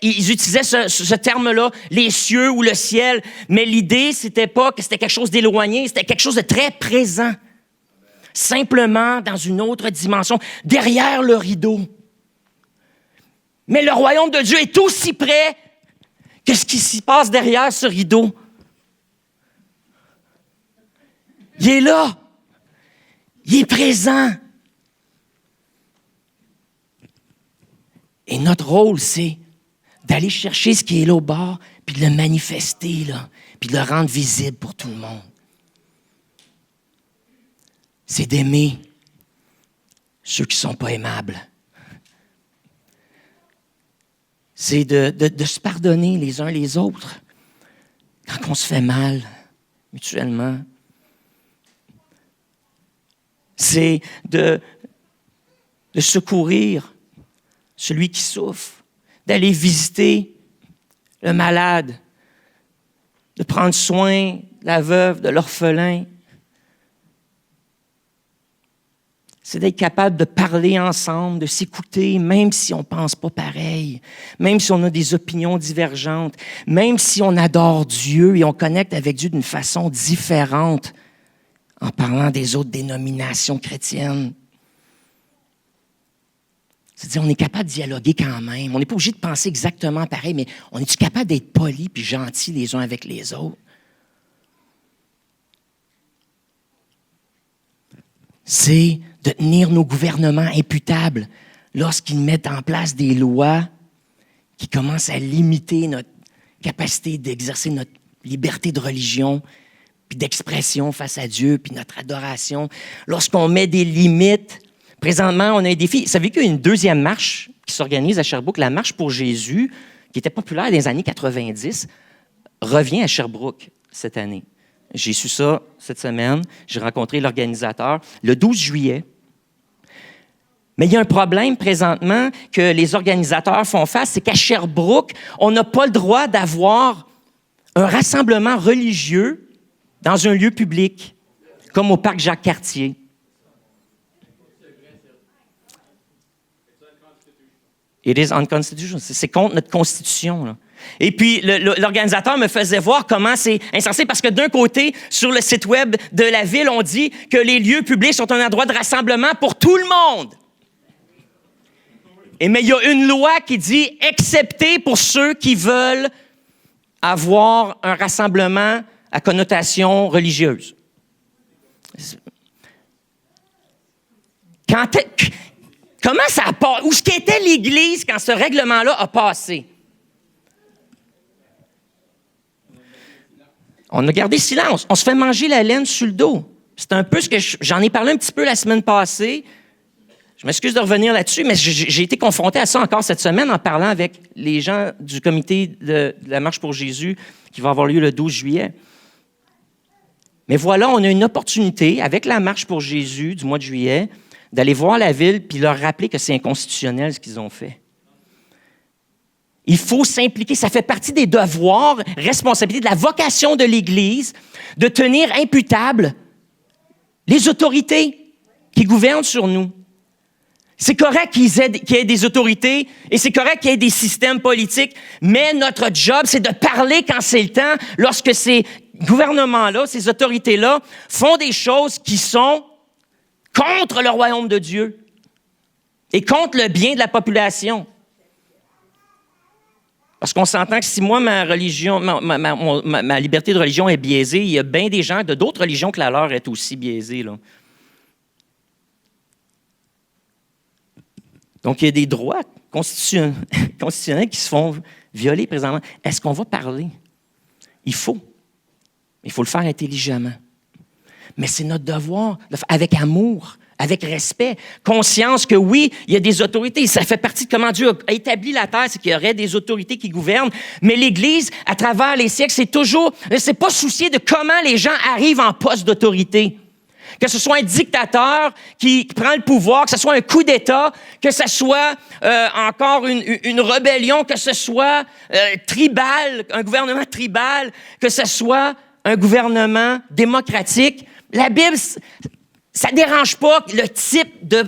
ils utilisaient ce terme-là, les cieux ou le ciel. Mais l'idée, c'était pas que c'était quelque chose d'éloigné, c'était quelque chose de très présent. Simplement dans une autre dimension, derrière le rideau. Mais le royaume de Dieu est aussi près que ce qui s'y passe derrière ce rideau. Il est là. Il est présent. Et notre rôle, c'est d'aller chercher ce qui est là au bord, puis de le manifester, là, puis de le rendre visible pour tout le monde. C'est d'aimer ceux qui ne sont pas aimables. C'est de se pardonner les uns les autres quand on se fait mal mutuellement. C'est de secourir celui qui souffre, d'aller visiter le malade, de prendre soin de la veuve, de l'orphelin. C'est d'être capable de parler ensemble, de s'écouter, même si on ne pense pas pareil, même si on a des opinions divergentes, même si on adore Dieu et on connecte avec Dieu d'une façon différente en parlant des autres dénominations chrétiennes. C'est-à-dire, on est capable de dialoguer quand même. On n'est pas obligé de penser exactement pareil, mais on est-tu capable d'être poli puis gentil les uns avec les autres? C'est de tenir nos gouvernements imputables lorsqu'ils mettent en place des lois qui commencent à limiter notre capacité d'exercer notre liberté de religion, puis d'expression face à Dieu, puis notre adoration. Lorsqu'on met des limites, présentement, on a un défi. Vous savez qu'il y a une deuxième marche qui s'organise à Sherbrooke, la Marche pour Jésus, qui était populaire dans les années 90, revient à Sherbrooke cette année. J'ai su ça cette semaine. J'ai rencontré l'organisateur le 12 juillet. Mais il y a un problème présentement que les organisateurs font face, c'est qu'à Sherbrooke, on n'a pas le droit d'avoir un rassemblement religieux dans un lieu public, comme au parc Jacques-Cartier. It is unconstitutional. C'est contre notre constitution, là. Et puis, l'organisateur me faisait voir comment c'est insensé, parce que d'un côté, sur le site web de la ville, on dit que les lieux publics sont un endroit de rassemblement pour tout le monde. Mais il y a une loi qui dit « excepté pour ceux qui veulent avoir un rassemblement à connotation religieuse ». Comment ça a passé? Où était l'Église quand ce règlement-là a passé? On a gardé silence. On se fait manger la laine sur le dos. C'est un peu ce que j'en ai parlé un petit peu la semaine passée. Je m'excuse de revenir là-dessus, mais j'ai été confronté à ça encore cette semaine en parlant avec les gens du comité de la Marche pour Jésus qui va avoir lieu le 12 juillet. Mais voilà, on a une opportunité avec la Marche pour Jésus du mois de juillet d'aller voir la ville puis leur rappeler que c'est inconstitutionnel ce qu'ils ont fait. Il faut s'impliquer. Ça fait partie des devoirs, responsabilités, de la vocation de l'Église de tenir imputables les autorités qui gouvernent sur nous. C'est correct qu'il y ait des autorités et c'est correct qu'il y ait des systèmes politiques, mais notre job, c'est de parler quand c'est le temps, lorsque ces gouvernements-là, ces autorités-là font des choses qui sont contre le royaume de Dieu et contre le bien de la population. Parce qu'on s'entend que si moi, ma religion, ma liberté de religion est biaisée, il y a bien des gens de d'autres religions que la leur est aussi biaisée, là. Donc, il y a des droits constitutionnels qui se font violer présentement. Est-ce qu'on va parler? Il faut. Il faut le faire intelligemment. Mais c'est notre devoir, avec amour, avec respect, conscience que oui, il y a des autorités. Ça fait partie de comment Dieu a établi la terre, c'est qu'il y aurait des autorités qui gouvernent. Mais l'Église, à travers les siècles, c'est pas soucier de comment les gens arrivent en poste d'autorité. Que ce soit un dictateur qui prend le pouvoir, que ce soit un coup d'État, que ce soit encore une rébellion, que ce soit tribal, un gouvernement tribal, que ce soit un gouvernement démocratique. La Bible, ça ne dérange pas le type de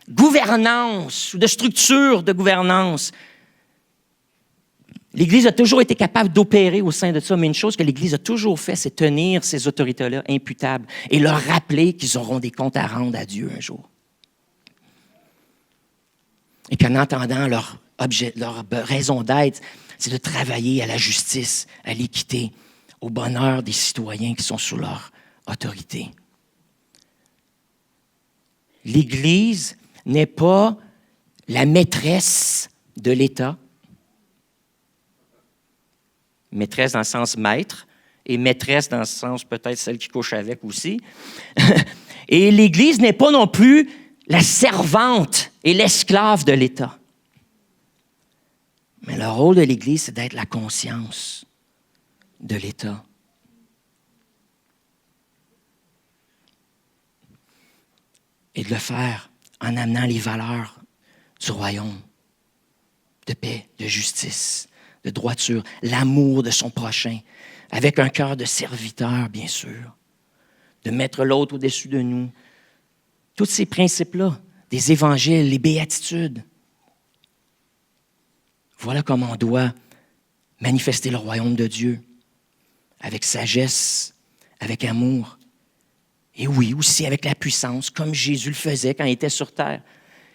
gouvernance ou de structure de gouvernance. L'Église a toujours été capable d'opérer au sein de ça, mais une chose que l'Église a toujours fait, c'est tenir ces autorités-là imputables et leur rappeler qu'ils auront des comptes à rendre à Dieu un jour. Et qu'en entendant leur raison d'être, c'est de travailler à la justice, à l'équité, au bonheur des citoyens qui sont sous leur autorité. L'Église n'est pas la maîtresse de l'État. Maîtresse dans le sens maître, et maîtresse dans le sens peut-être celle qui couche avec aussi. Et l'Église n'est pas non plus la servante et l'esclave de l'État. Mais le rôle de l'Église, c'est d'être la conscience de l'État. Et de le faire en amenant les valeurs du royaume, de paix, de justice, de droiture, l'amour de son prochain, avec un cœur de serviteur, bien sûr, de mettre l'autre au-dessus de nous. Tous ces principes-là, des évangiles, les béatitudes. Voilà comment on doit manifester le royaume de Dieu, avec sagesse, avec amour, et oui, aussi avec la puissance, comme Jésus le faisait quand il était sur terre.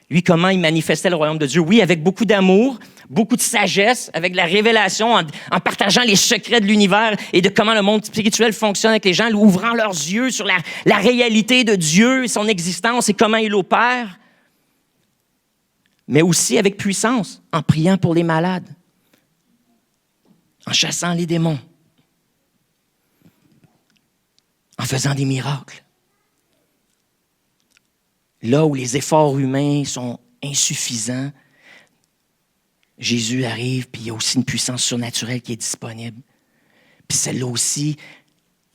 Lui, comment il manifestait le royaume de Dieu? Oui, avec beaucoup d'amour, beaucoup de sagesse, avec la révélation, en partageant les secrets de l'univers et de comment le monde spirituel fonctionne avec les gens, ouvrant leurs yeux sur la réalité de Dieu, son existence et comment il opère. Mais aussi avec puissance, en priant pour les malades, en chassant les démons, en faisant des miracles. Là où les efforts humains sont insuffisants, Jésus arrive, puis il y a aussi une puissance surnaturelle qui est disponible. Puis celle-là aussi,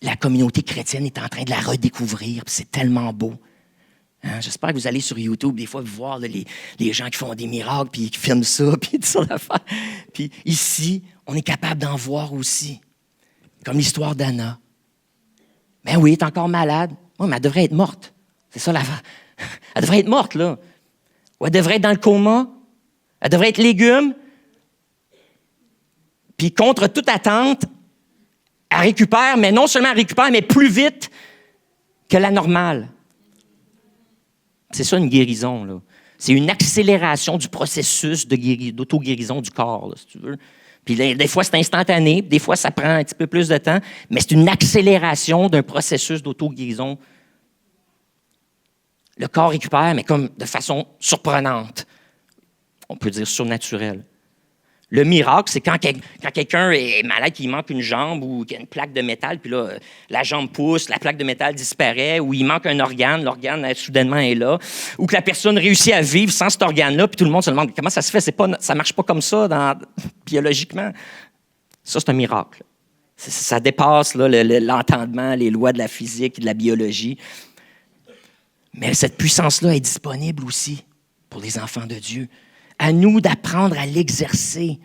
la communauté chrétienne est en train de la redécouvrir, puis c'est tellement beau. Hein? J'espère que vous allez sur YouTube, des fois, voir là, les gens qui font des miracles, puis qui filment ça, puis tout ça d'affaires. Puis ici, on est capable d'en voir aussi. Comme l'histoire d'Anna. Ben oui, elle est encore malade. Oui, mais elle devrait être morte. C'est ça l'affaire. Elle devrait être morte, là. Ou elle devrait être dans le coma. Elle devrait être légume. Puis contre toute attente, elle récupère, mais non seulement elle récupère, mais plus vite que la normale. C'est ça une guérison, là. C'est une accélération du processus d'auto-guérison du corps, là, si tu veux. Puis des fois, c'est instantané, des fois, ça prend un petit peu plus de temps, mais c'est une accélération d'un processus d'auto-guérison. Le corps récupère, mais comme de façon surprenante. On peut dire surnaturelle. Le miracle, c'est quand quelqu'un est malade, qu'il manque une jambe ou qu'il y a une plaque de métal, puis là, la jambe pousse, la plaque de métal disparaît, ou il manque un organe, l'organe soudainement est là, ou que la personne réussit à vivre sans cet organe-là, puis tout le monde se demande comment ça se fait, ça marche pas comme ça biologiquement. Ça, c'est un miracle. Ça dépasse là, l'entendement, les lois de la physique et de la biologie. Mais cette puissance-là est disponible aussi pour les enfants de Dieu. À nous d'apprendre à l'exercer.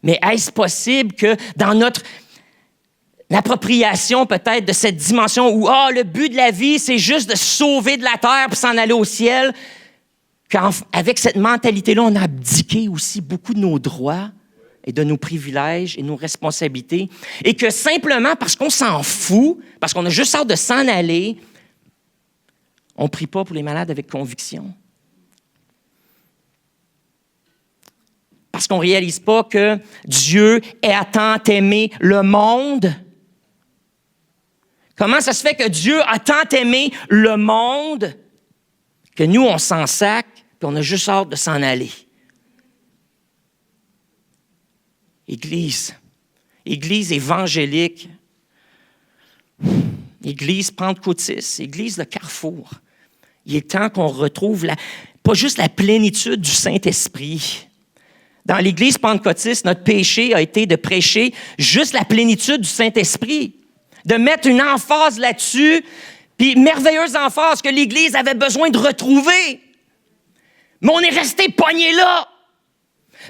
Mais est-ce possible que dans notre appropriation peut-être de cette dimension où le but de la vie, c'est juste de se sauver de la terre pour s'en aller au ciel, qu'avec cette mentalité-là, on a abdiqué aussi beaucoup de nos droits et de nos privilèges et nos responsabilités, et que simplement parce qu'on s'en fout, parce qu'on a juste hâte de s'en aller, on ne prie pas pour les malades avec conviction. Parce qu'on ne réalise pas que Dieu a tant aimé le monde. Comment ça se fait que Dieu a tant aimé le monde que nous, on s'en sac puis on a juste hâte de s'en aller? Église évangélique, Église pentecôtiste, Église de Carrefour. Il est temps qu'on retrouve pas juste la plénitude du Saint-Esprit. Dans l'Église pentecôtiste, notre péché a été de prêcher juste la plénitude du Saint-Esprit, de mettre une emphase là-dessus, puis merveilleuse emphase que l'Église avait besoin de retrouver. Mais on est resté pogné là.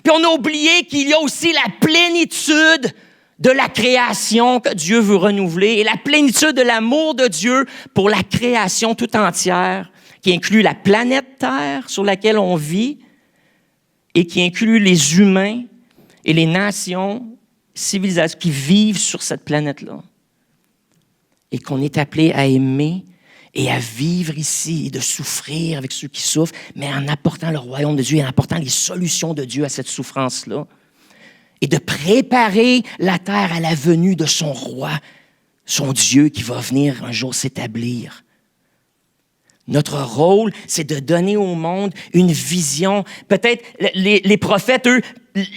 Puis on a oublié qu'il y a aussi la plénitude de la création que Dieu veut renouveler et la plénitude de l'amour de Dieu pour la création tout entière, qui inclut la planète Terre sur laquelle on vit et qui inclut les humains et les nations, civilisations qui vivent sur cette planète-là. Et qu'on est appelé à aimer et à vivre ici et de souffrir avec ceux qui souffrent, mais en apportant le royaume de Dieu et en apportant les solutions de Dieu à cette souffrance-là. Et de préparer la terre à la venue de son roi, son Dieu qui va venir un jour s'établir. Notre rôle, c'est de donner au monde une vision. Peut-être les prophètes, eux,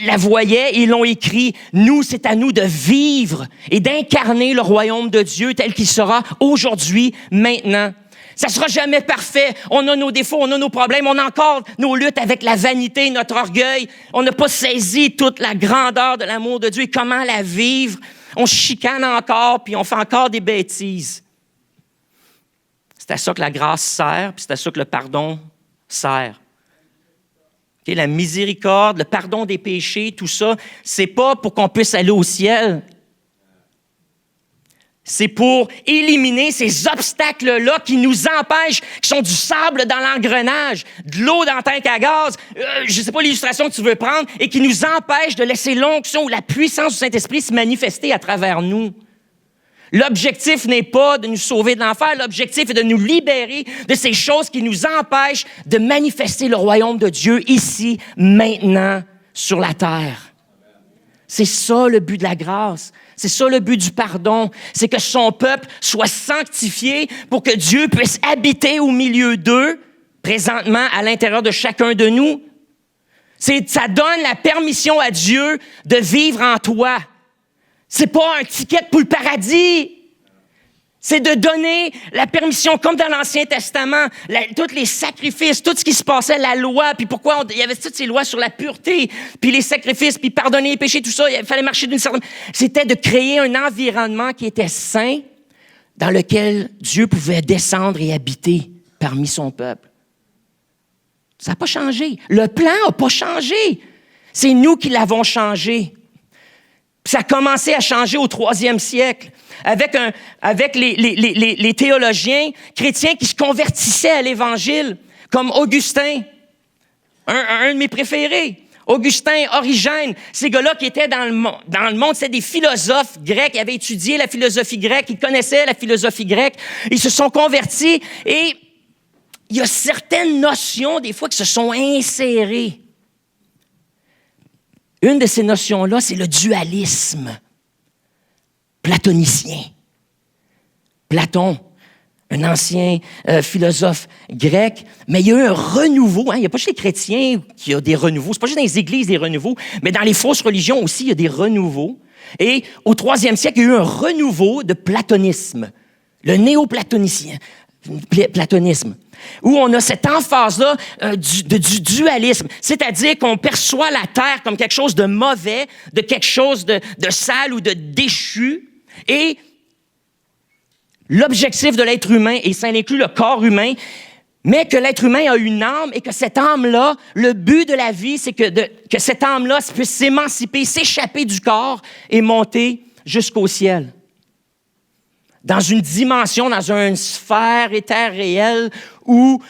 la voyaient et l'ont écrit. Nous, c'est à nous de vivre et d'incarner le royaume de Dieu tel qu'il sera aujourd'hui, maintenant. Ça sera jamais parfait. On a nos défauts, on a nos problèmes, on a encore nos luttes avec la vanité, notre orgueil. On n'a pas saisi toute la grandeur de l'amour de Dieu et comment la vivre. On chicane encore, puis on fait encore des bêtises. C'est à ça que la grâce sert, puis c'est à ça que le pardon sert. Okay, la miséricorde, le pardon des péchés, tout ça, c'est pas pour qu'on puisse aller au ciel. C'est pour éliminer ces obstacles-là qui nous empêchent, qui sont du sable dans l'engrenage, de l'eau dans le tank à gaz, je ne sais pas l'illustration que tu veux prendre, et qui nous empêchent de laisser l'onction ou la puissance du Saint-Esprit se manifester à travers nous. L'objectif n'est pas de nous sauver de l'enfer, l'objectif est de nous libérer de ces choses qui nous empêchent de manifester le royaume de Dieu ici, maintenant, sur la terre. C'est ça le but de la grâce. C'est ça le but du pardon. C'est que son peuple soit sanctifié pour que Dieu puisse habiter au milieu d'eux, présentement à l'intérieur de chacun de nous. Ça donne la permission à Dieu de vivre en toi. C'est pas un ticket pour le paradis. C'est de donner la permission, comme dans l'Ancien Testament, tous les sacrifices, tout ce qui se passait, la loi, puis pourquoi il y avait toutes ces lois sur la pureté, puis les sacrifices, puis pardonner les péchés, tout ça, il fallait marcher d'une certaine... C'était de créer un environnement qui était sain, dans lequel Dieu pouvait descendre et habiter parmi son peuple. Ça n'a pas changé. Le plan n'a pas changé. C'est nous qui l'avons changé. Puis ça a commencé à changer au 3e siècle, avec les théologiens chrétiens qui se convertissaient à l'Évangile, comme Augustin, un de mes préférés. Augustin, Origène, ces gars-là qui étaient dans le monde, c'était des philosophes grecs, ils avaient étudié la philosophie grecque, ils connaissaient la philosophie grecque, ils se sont convertis et il y a certaines notions, des fois, qui se sont insérées. Une de ces notions-là, c'est le dualisme platonicien. Platon, un ancien philosophe grec, mais il y a eu un renouveau. Il n'y a pas juste les chrétiens qui ont des renouveaux, c'est pas juste dans les églises des renouveaux, mais dans les fausses religions aussi, il y a des renouveaux. Et au 3e siècle, il y a eu un renouveau de platonisme, le néoplatonisme, où on a cette emphase-là du dualisme, c'est-à-dire qu'on perçoit la terre comme quelque chose de mauvais, de quelque chose de sale ou de déchu, et l'objectif de l'être humain, et ça inclut le corps humain, mais que l'être humain a une âme et que cette âme-là, le but de la vie, c'est que cette âme-là puisse s'émanciper, s'échapper du corps et monter jusqu'au ciel. Dans une dimension, dans une sphère éthère réelle où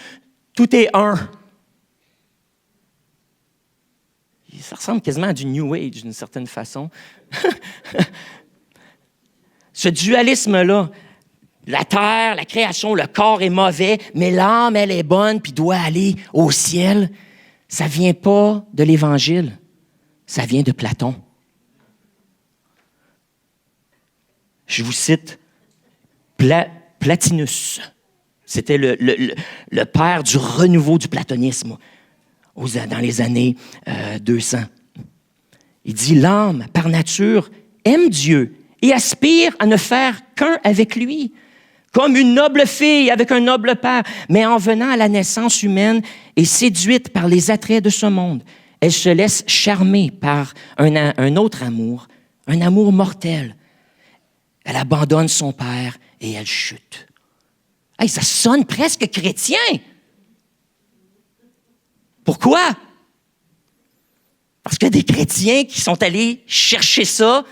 tout est un. Ça ressemble quasiment à du New Age, d'une certaine façon. Ce dualisme-là, la terre, la création, le corps est mauvais, mais l'âme, elle est bonne puis doit aller au ciel. Ça ne vient pas de l'Évangile, ça vient de Platon. Je vous cite Plotinus. C'était le père du renouveau du platonisme dans les années 200. Il dit, l'âme, par nature, aime Dieu et aspire à ne faire qu'un avec lui, comme une noble fille avec un noble père. Mais en venant à la naissance humaine et séduite par les attraits de ce monde, elle se laisse charmer par un autre amour, un amour mortel. Elle abandonne son père et elle chute. Hey, ça sonne presque chrétien. Pourquoi? Parce qu'il y a des chrétiens qui sont allés chercher ça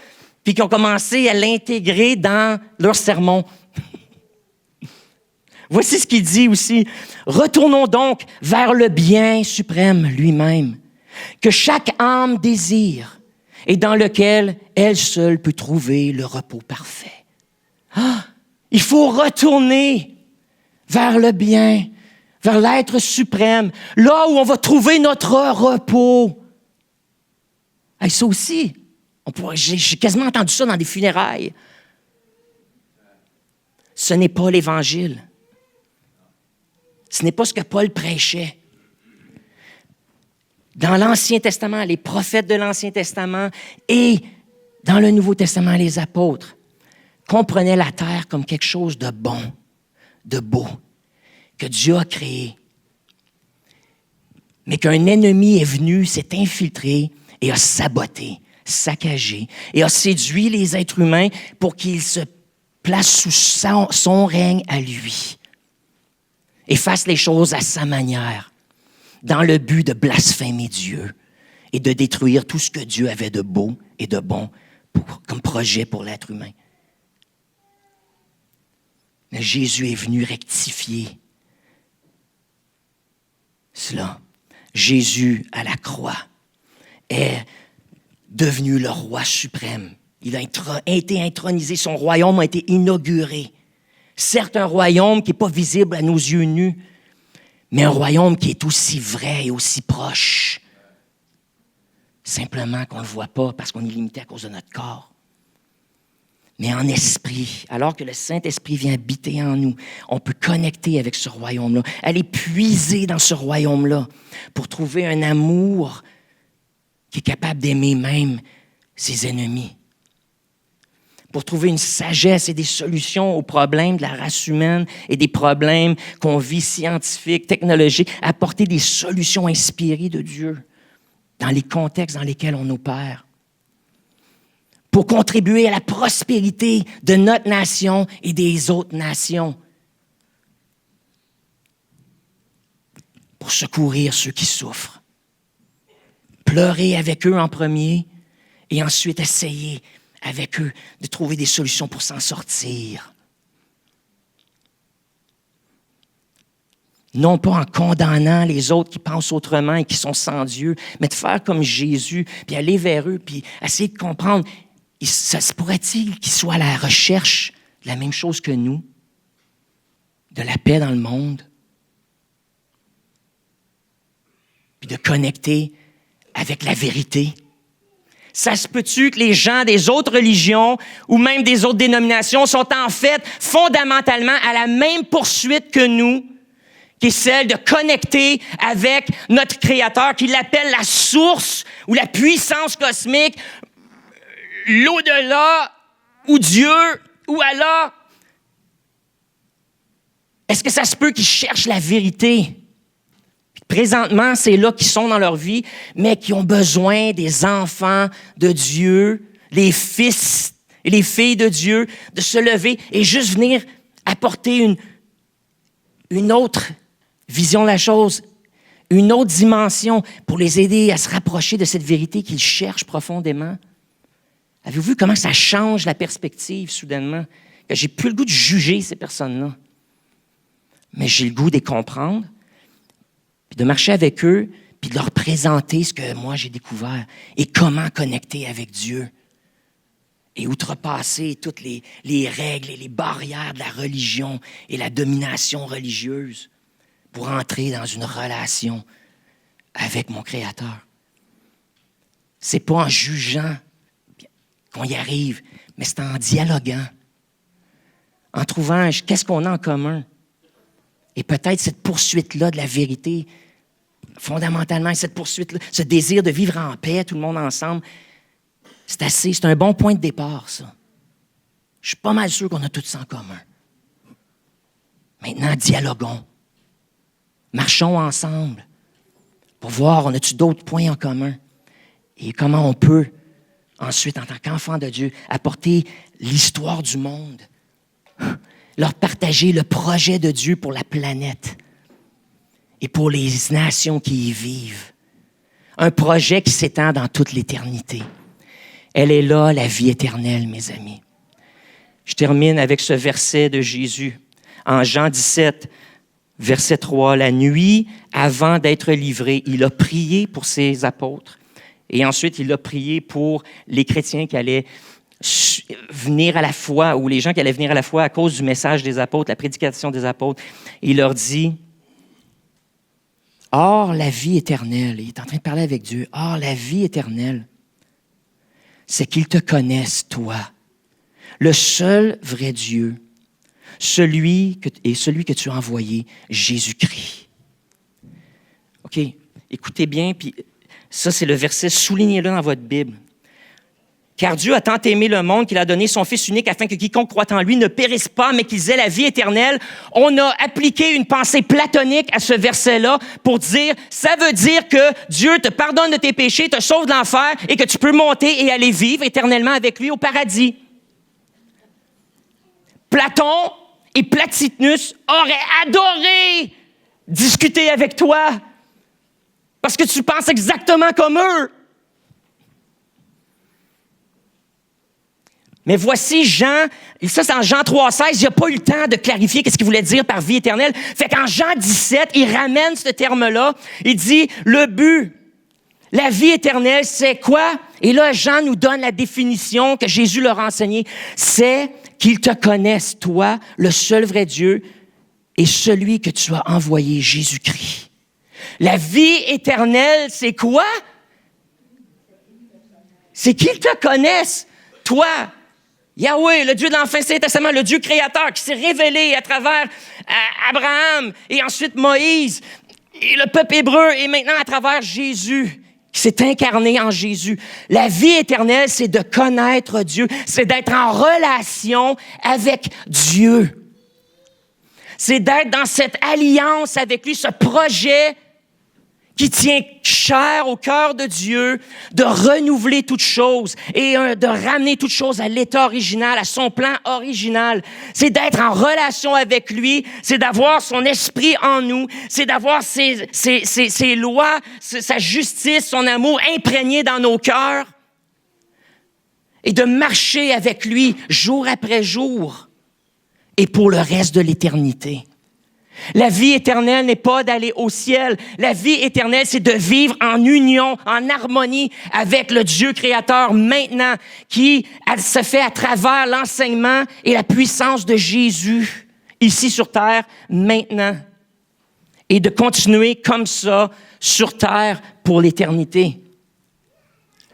puis qui ont commencé à l'intégrer dans leur sermon. Voici ce qu'il dit aussi. Retournons donc vers le bien suprême lui-même, que chaque âme désire et dans lequel elle seule peut trouver le repos parfait. Ah, il faut retourner vers le bien, vers l'être suprême, là où on va trouver notre repos. Hey, ça aussi, j'ai quasiment entendu ça dans des funérailles. Ce n'est pas l'Évangile. Ce n'est pas ce que Paul prêchait. Dans l'Ancien Testament, les prophètes de l'Ancien Testament et dans le Nouveau Testament, les apôtres comprenaient la terre comme quelque chose de bon, de beau. que Dieu a créé, mais qu'un ennemi est venu, s'est infiltré et a saboté, saccagé, et a séduit les êtres humains pour qu'ils se placent sous son règne à lui et fassent les choses à sa manière, dans le but de blasphémer Dieu et de détruire tout ce que Dieu avait de beau et de bon comme projet pour l'être humain. Mais Jésus est venu rectifier cela. Jésus, à la croix, est devenu le roi suprême. Il a été intronisé, son royaume a été inauguré. Certes, un royaume qui n'est pas visible à nos yeux nus, mais un royaume qui est aussi vrai et aussi proche. Simplement qu'on ne le voit pas parce qu'on est limité à cause de notre corps. Mais en esprit, alors que le Saint-Esprit vient habiter en nous, on peut connecter avec ce royaume-là, aller puiser dans ce royaume-là pour trouver un amour qui est capable d'aimer même ses ennemis. Pour trouver une sagesse et des solutions aux problèmes de la race humaine et des problèmes qu'on vit scientifiques, technologiques, apporter des solutions inspirées de Dieu dans les contextes dans lesquels on opère. Pour contribuer à la prospérité de notre nation et des autres nations. Pour secourir ceux qui souffrent. Pleurer avec eux en premier et ensuite essayer avec eux de trouver des solutions pour s'en sortir. Non pas en condamnant les autres qui pensent autrement et qui sont sans Dieu, mais de faire comme Jésus, puis aller vers eux, puis essayer de comprendre. Ça se pourrait-il qu'ils soient à la recherche de la même chose que nous, de la paix dans le monde, puis de connecter avec la vérité? Ça se peut-tu que les gens des autres religions ou même des autres dénominations sont en fait fondamentalement à la même poursuite que nous, qui est celle de connecter avec notre Créateur, qui l'appelle la source ou la puissance cosmique, l'au-delà, ou Dieu, ou Allah. Est-ce que ça se peut qu'ils cherchent la vérité? Présentement, c'est là qu'ils sont dans leur vie, mais qui ont besoin des enfants de Dieu, les fils et les filles de Dieu, de se lever et juste venir apporter une autre vision de la chose, une autre dimension pour les aider à se rapprocher de cette vérité qu'ils cherchent profondément. Avez-vous vu comment ça change la perspective soudainement? Que j'ai plus le goût de juger ces personnes-là, mais j'ai le goût de les comprendre, puis de marcher avec eux, puis de leur présenter ce que moi j'ai découvert et comment connecter avec Dieu et outrepasser toutes les règles et les barrières de la religion et la domination religieuse pour entrer dans une relation avec mon Créateur. C'est pas en jugeant qu'on y arrive, mais c'est en dialoguant, en trouvant qu'est-ce qu'on a en commun. Et peut-être cette poursuite-là de la vérité, fondamentalement, cette poursuite-là, ce désir de vivre en paix, tout le monde ensemble, c'est un bon point de départ, ça. Je suis pas mal sûr qu'on a tout ça en commun. Maintenant, dialoguons. Marchons ensemble pour voir, on a-tu d'autres points en commun? Et comment on peut, ensuite, en tant qu'enfant de Dieu, apporter l'histoire du monde, leur partager le projet de Dieu pour la planète et pour les nations qui y vivent. Un projet qui s'étend dans toute l'éternité. Elle est là, la vie éternelle, mes amis. Je termine avec ce verset de Jésus. En Jean 17, verset 3, « La nuit, avant d'être livré, il a prié pour ses apôtres. Et ensuite, il a prié pour les chrétiens qui allaient venir à la foi, ou les gens qui allaient venir à la foi à cause du message des apôtres, la prédication des apôtres. Il leur dit, « Or, la vie éternelle, il est en train de parler avec Dieu, « Or, la vie éternelle, c'est qu'ils te connaissent, toi, le seul vrai Dieu, celui que tu as envoyé, Jésus-Christ. » OK, écoutez bien, puis ça, c'est le verset, soulignez-le dans votre Bible. Car Dieu a tant aimé le monde qu'il a donné son Fils unique afin que quiconque croit en lui ne périsse pas, mais qu'ils aient la vie éternelle. On a appliqué une pensée platonique à ce verset-là pour dire, ça veut dire que Dieu te pardonne de tes péchés, te sauve de l'enfer et que tu peux monter et aller vivre éternellement avec lui au paradis. Platon et Plotinus auraient adoré discuter avec toi parce que tu penses exactement comme eux. Mais voici Jean, ça c'est en Jean 3,16, il n'a pas eu le temps de clarifier qu'est-ce qu'il voulait dire par vie éternelle. Fait qu'en Jean 17, il ramène ce terme-là. Il dit, le but, la vie éternelle, c'est quoi? Et là, Jean nous donne la définition que Jésus leur a enseignée. C'est qu'ils te connaissent, toi, le seul vrai Dieu, et celui que tu as envoyé, Jésus-Christ. La vie éternelle, c'est quoi? C'est qu'ils te connaissent, toi, Yahweh, le Dieu de l'Ancien Testament, le Dieu créateur qui s'est révélé à travers Abraham et ensuite Moïse et le peuple hébreu et maintenant à travers Jésus qui s'est incarné en Jésus. La vie éternelle, c'est de connaître Dieu, c'est d'être en relation avec Dieu. C'est d'être dans cette alliance avec lui, ce projet qui tient cher au cœur de Dieu, de renouveler toutes choses et de ramener toutes choses à l'état original, à son plan original. C'est d'être en relation avec lui, c'est d'avoir son esprit en nous, c'est d'avoir ses lois, sa justice, son amour imprégné dans nos cœurs et de marcher avec lui jour après jour et pour le reste de l'éternité. La vie éternelle n'est pas d'aller au ciel. La vie éternelle, c'est de vivre en union, en harmonie avec le Dieu créateur maintenant, qui se fait à travers l'enseignement et la puissance de Jésus, ici sur terre, maintenant. Et de continuer comme ça, sur terre, pour l'éternité.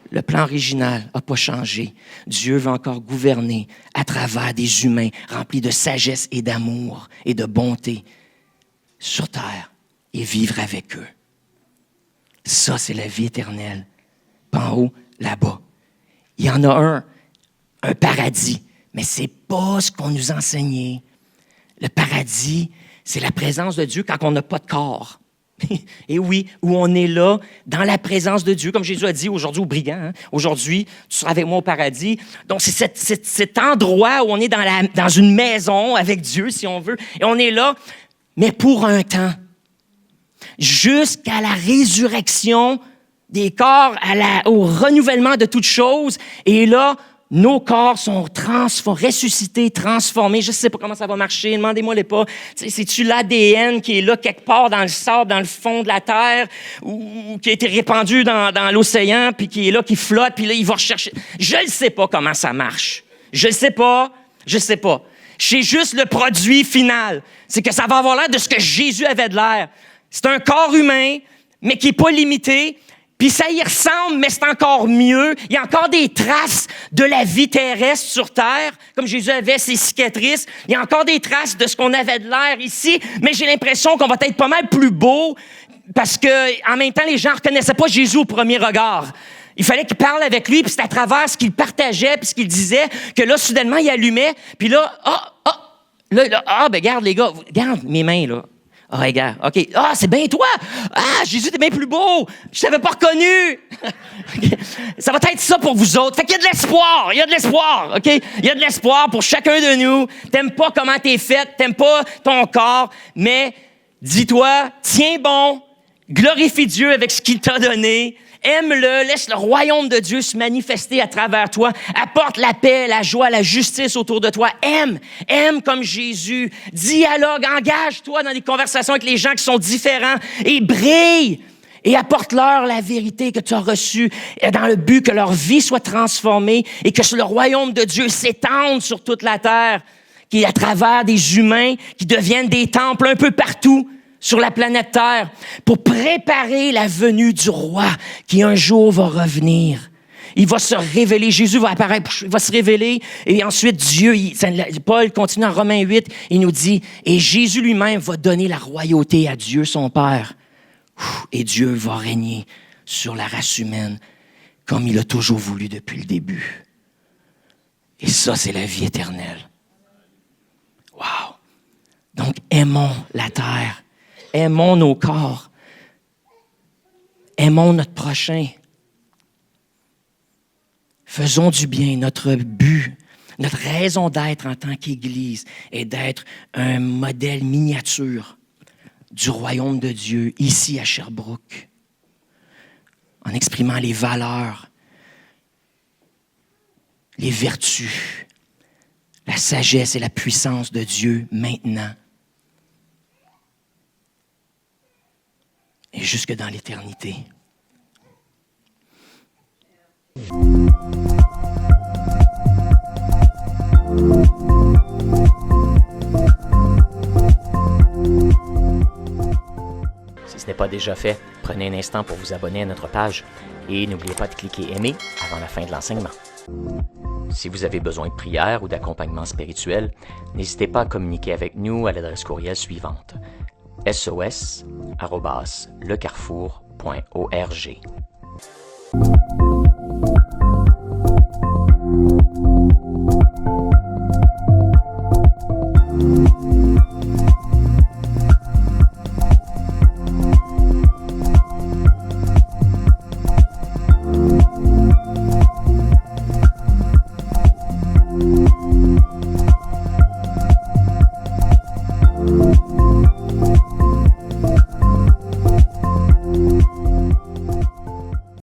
Le plan original n'a pas changé. Dieu va encore gouverner à travers des humains remplis de sagesse et d'amour et de bonté sur terre et vivre avec eux. Ça, c'est la vie éternelle. Pas en haut, là-bas. Il y en a un paradis, mais c'est pas ce qu'on nous enseignait. Le paradis, c'est la présence de Dieu quand on n'a pas de corps. Et oui, où on est là, dans la présence de Dieu, comme Jésus a dit aujourd'hui aux brigands, hein? Aujourd'hui, tu seras avec moi au paradis. Donc, c'est cet endroit où on est dans une maison avec Dieu, si on veut, et on est là, mais pour un temps, jusqu'à la résurrection des corps, au renouvellement de toutes choses. Et là, nos corps sont ressuscités, transformés. Je ne sais pas comment ça va marcher, demandez-moi-les pas. C'est-tu l'ADN qui est là quelque part dans le sable, dans le fond de la terre, ou qui a été répandu dans l'océan, puis qui est là, qui flotte, puis là, il va rechercher. Je ne sais pas comment ça marche. Je ne sais pas. C'est juste le produit final. C'est que ça va avoir l'air de ce que Jésus avait de l'air. C'est un corps humain, mais qui n'est pas limité. Puis ça y ressemble, mais c'est encore mieux. Il y a encore des traces de la vie terrestre sur Terre, comme Jésus avait ses cicatrices. Il y a encore des traces de ce qu'on avait de l'air ici, mais j'ai l'impression qu'on va être pas mal plus beau parce que, en même temps, les gens ne reconnaissaient pas Jésus au premier regard. Il fallait qu'il parle avec lui, puis c'est à travers ce qu'il partageait, puis ce qu'il disait, que là, soudainement, il allumait, puis là, ben regarde, les gars, regarde mes mains, là. Ah, regarde, OK. Ah, c'est bien toi! Ah, Jésus, t'es bien plus beau! Je t'avais pas reconnu! Ça va être ça pour vous autres. Fait qu'il y a de l'espoir, OK? Il y a de l'espoir pour chacun de nous. T'aimes pas comment t'es faite, t'aimes pas ton corps, mais dis-toi, tiens bon, glorifie Dieu avec ce qu'il t'a donné, aime-le, laisse le royaume de Dieu se manifester à travers toi, apporte la paix, la joie, la justice autour de toi, aime comme Jésus, dialogue, engage-toi dans des conversations avec les gens qui sont différents et brille et apporte-leur la vérité que tu as reçue dans le but que leur vie soit transformée et que le royaume de Dieu s'étende sur toute la terre, qui est à travers des humains qui deviennent des temples un peu partout sur la planète Terre, pour préparer la venue du roi qui un jour va revenir. Il va se révéler, Jésus va apparaître, il va se révéler, et ensuite Dieu, Paul continue en Romains 8, il nous dit, et Jésus lui-même va donner la royauté à Dieu son Père. Et Dieu va régner sur la race humaine comme il a toujours voulu depuis le début. Et ça, c'est la vie éternelle. Wow! Donc, aimons la terre. Aimons nos corps. Aimons notre prochain. Faisons du bien. Notre but, notre raison d'être en tant qu'Église est d'être un modèle miniature du royaume de Dieu ici à Sherbrooke, en exprimant les valeurs, les vertus, la sagesse et la puissance de Dieu maintenant et jusque dans l'éternité. Si ce n'est pas déjà fait, prenez un instant pour vous abonner à notre page et n'oubliez pas de cliquer aimer avant la fin de l'enseignement. Si vous avez besoin de prière ou d'accompagnement spirituel, n'hésitez pas à communiquer avec nous à l'adresse courriel suivante: sos@lecarrefour.org.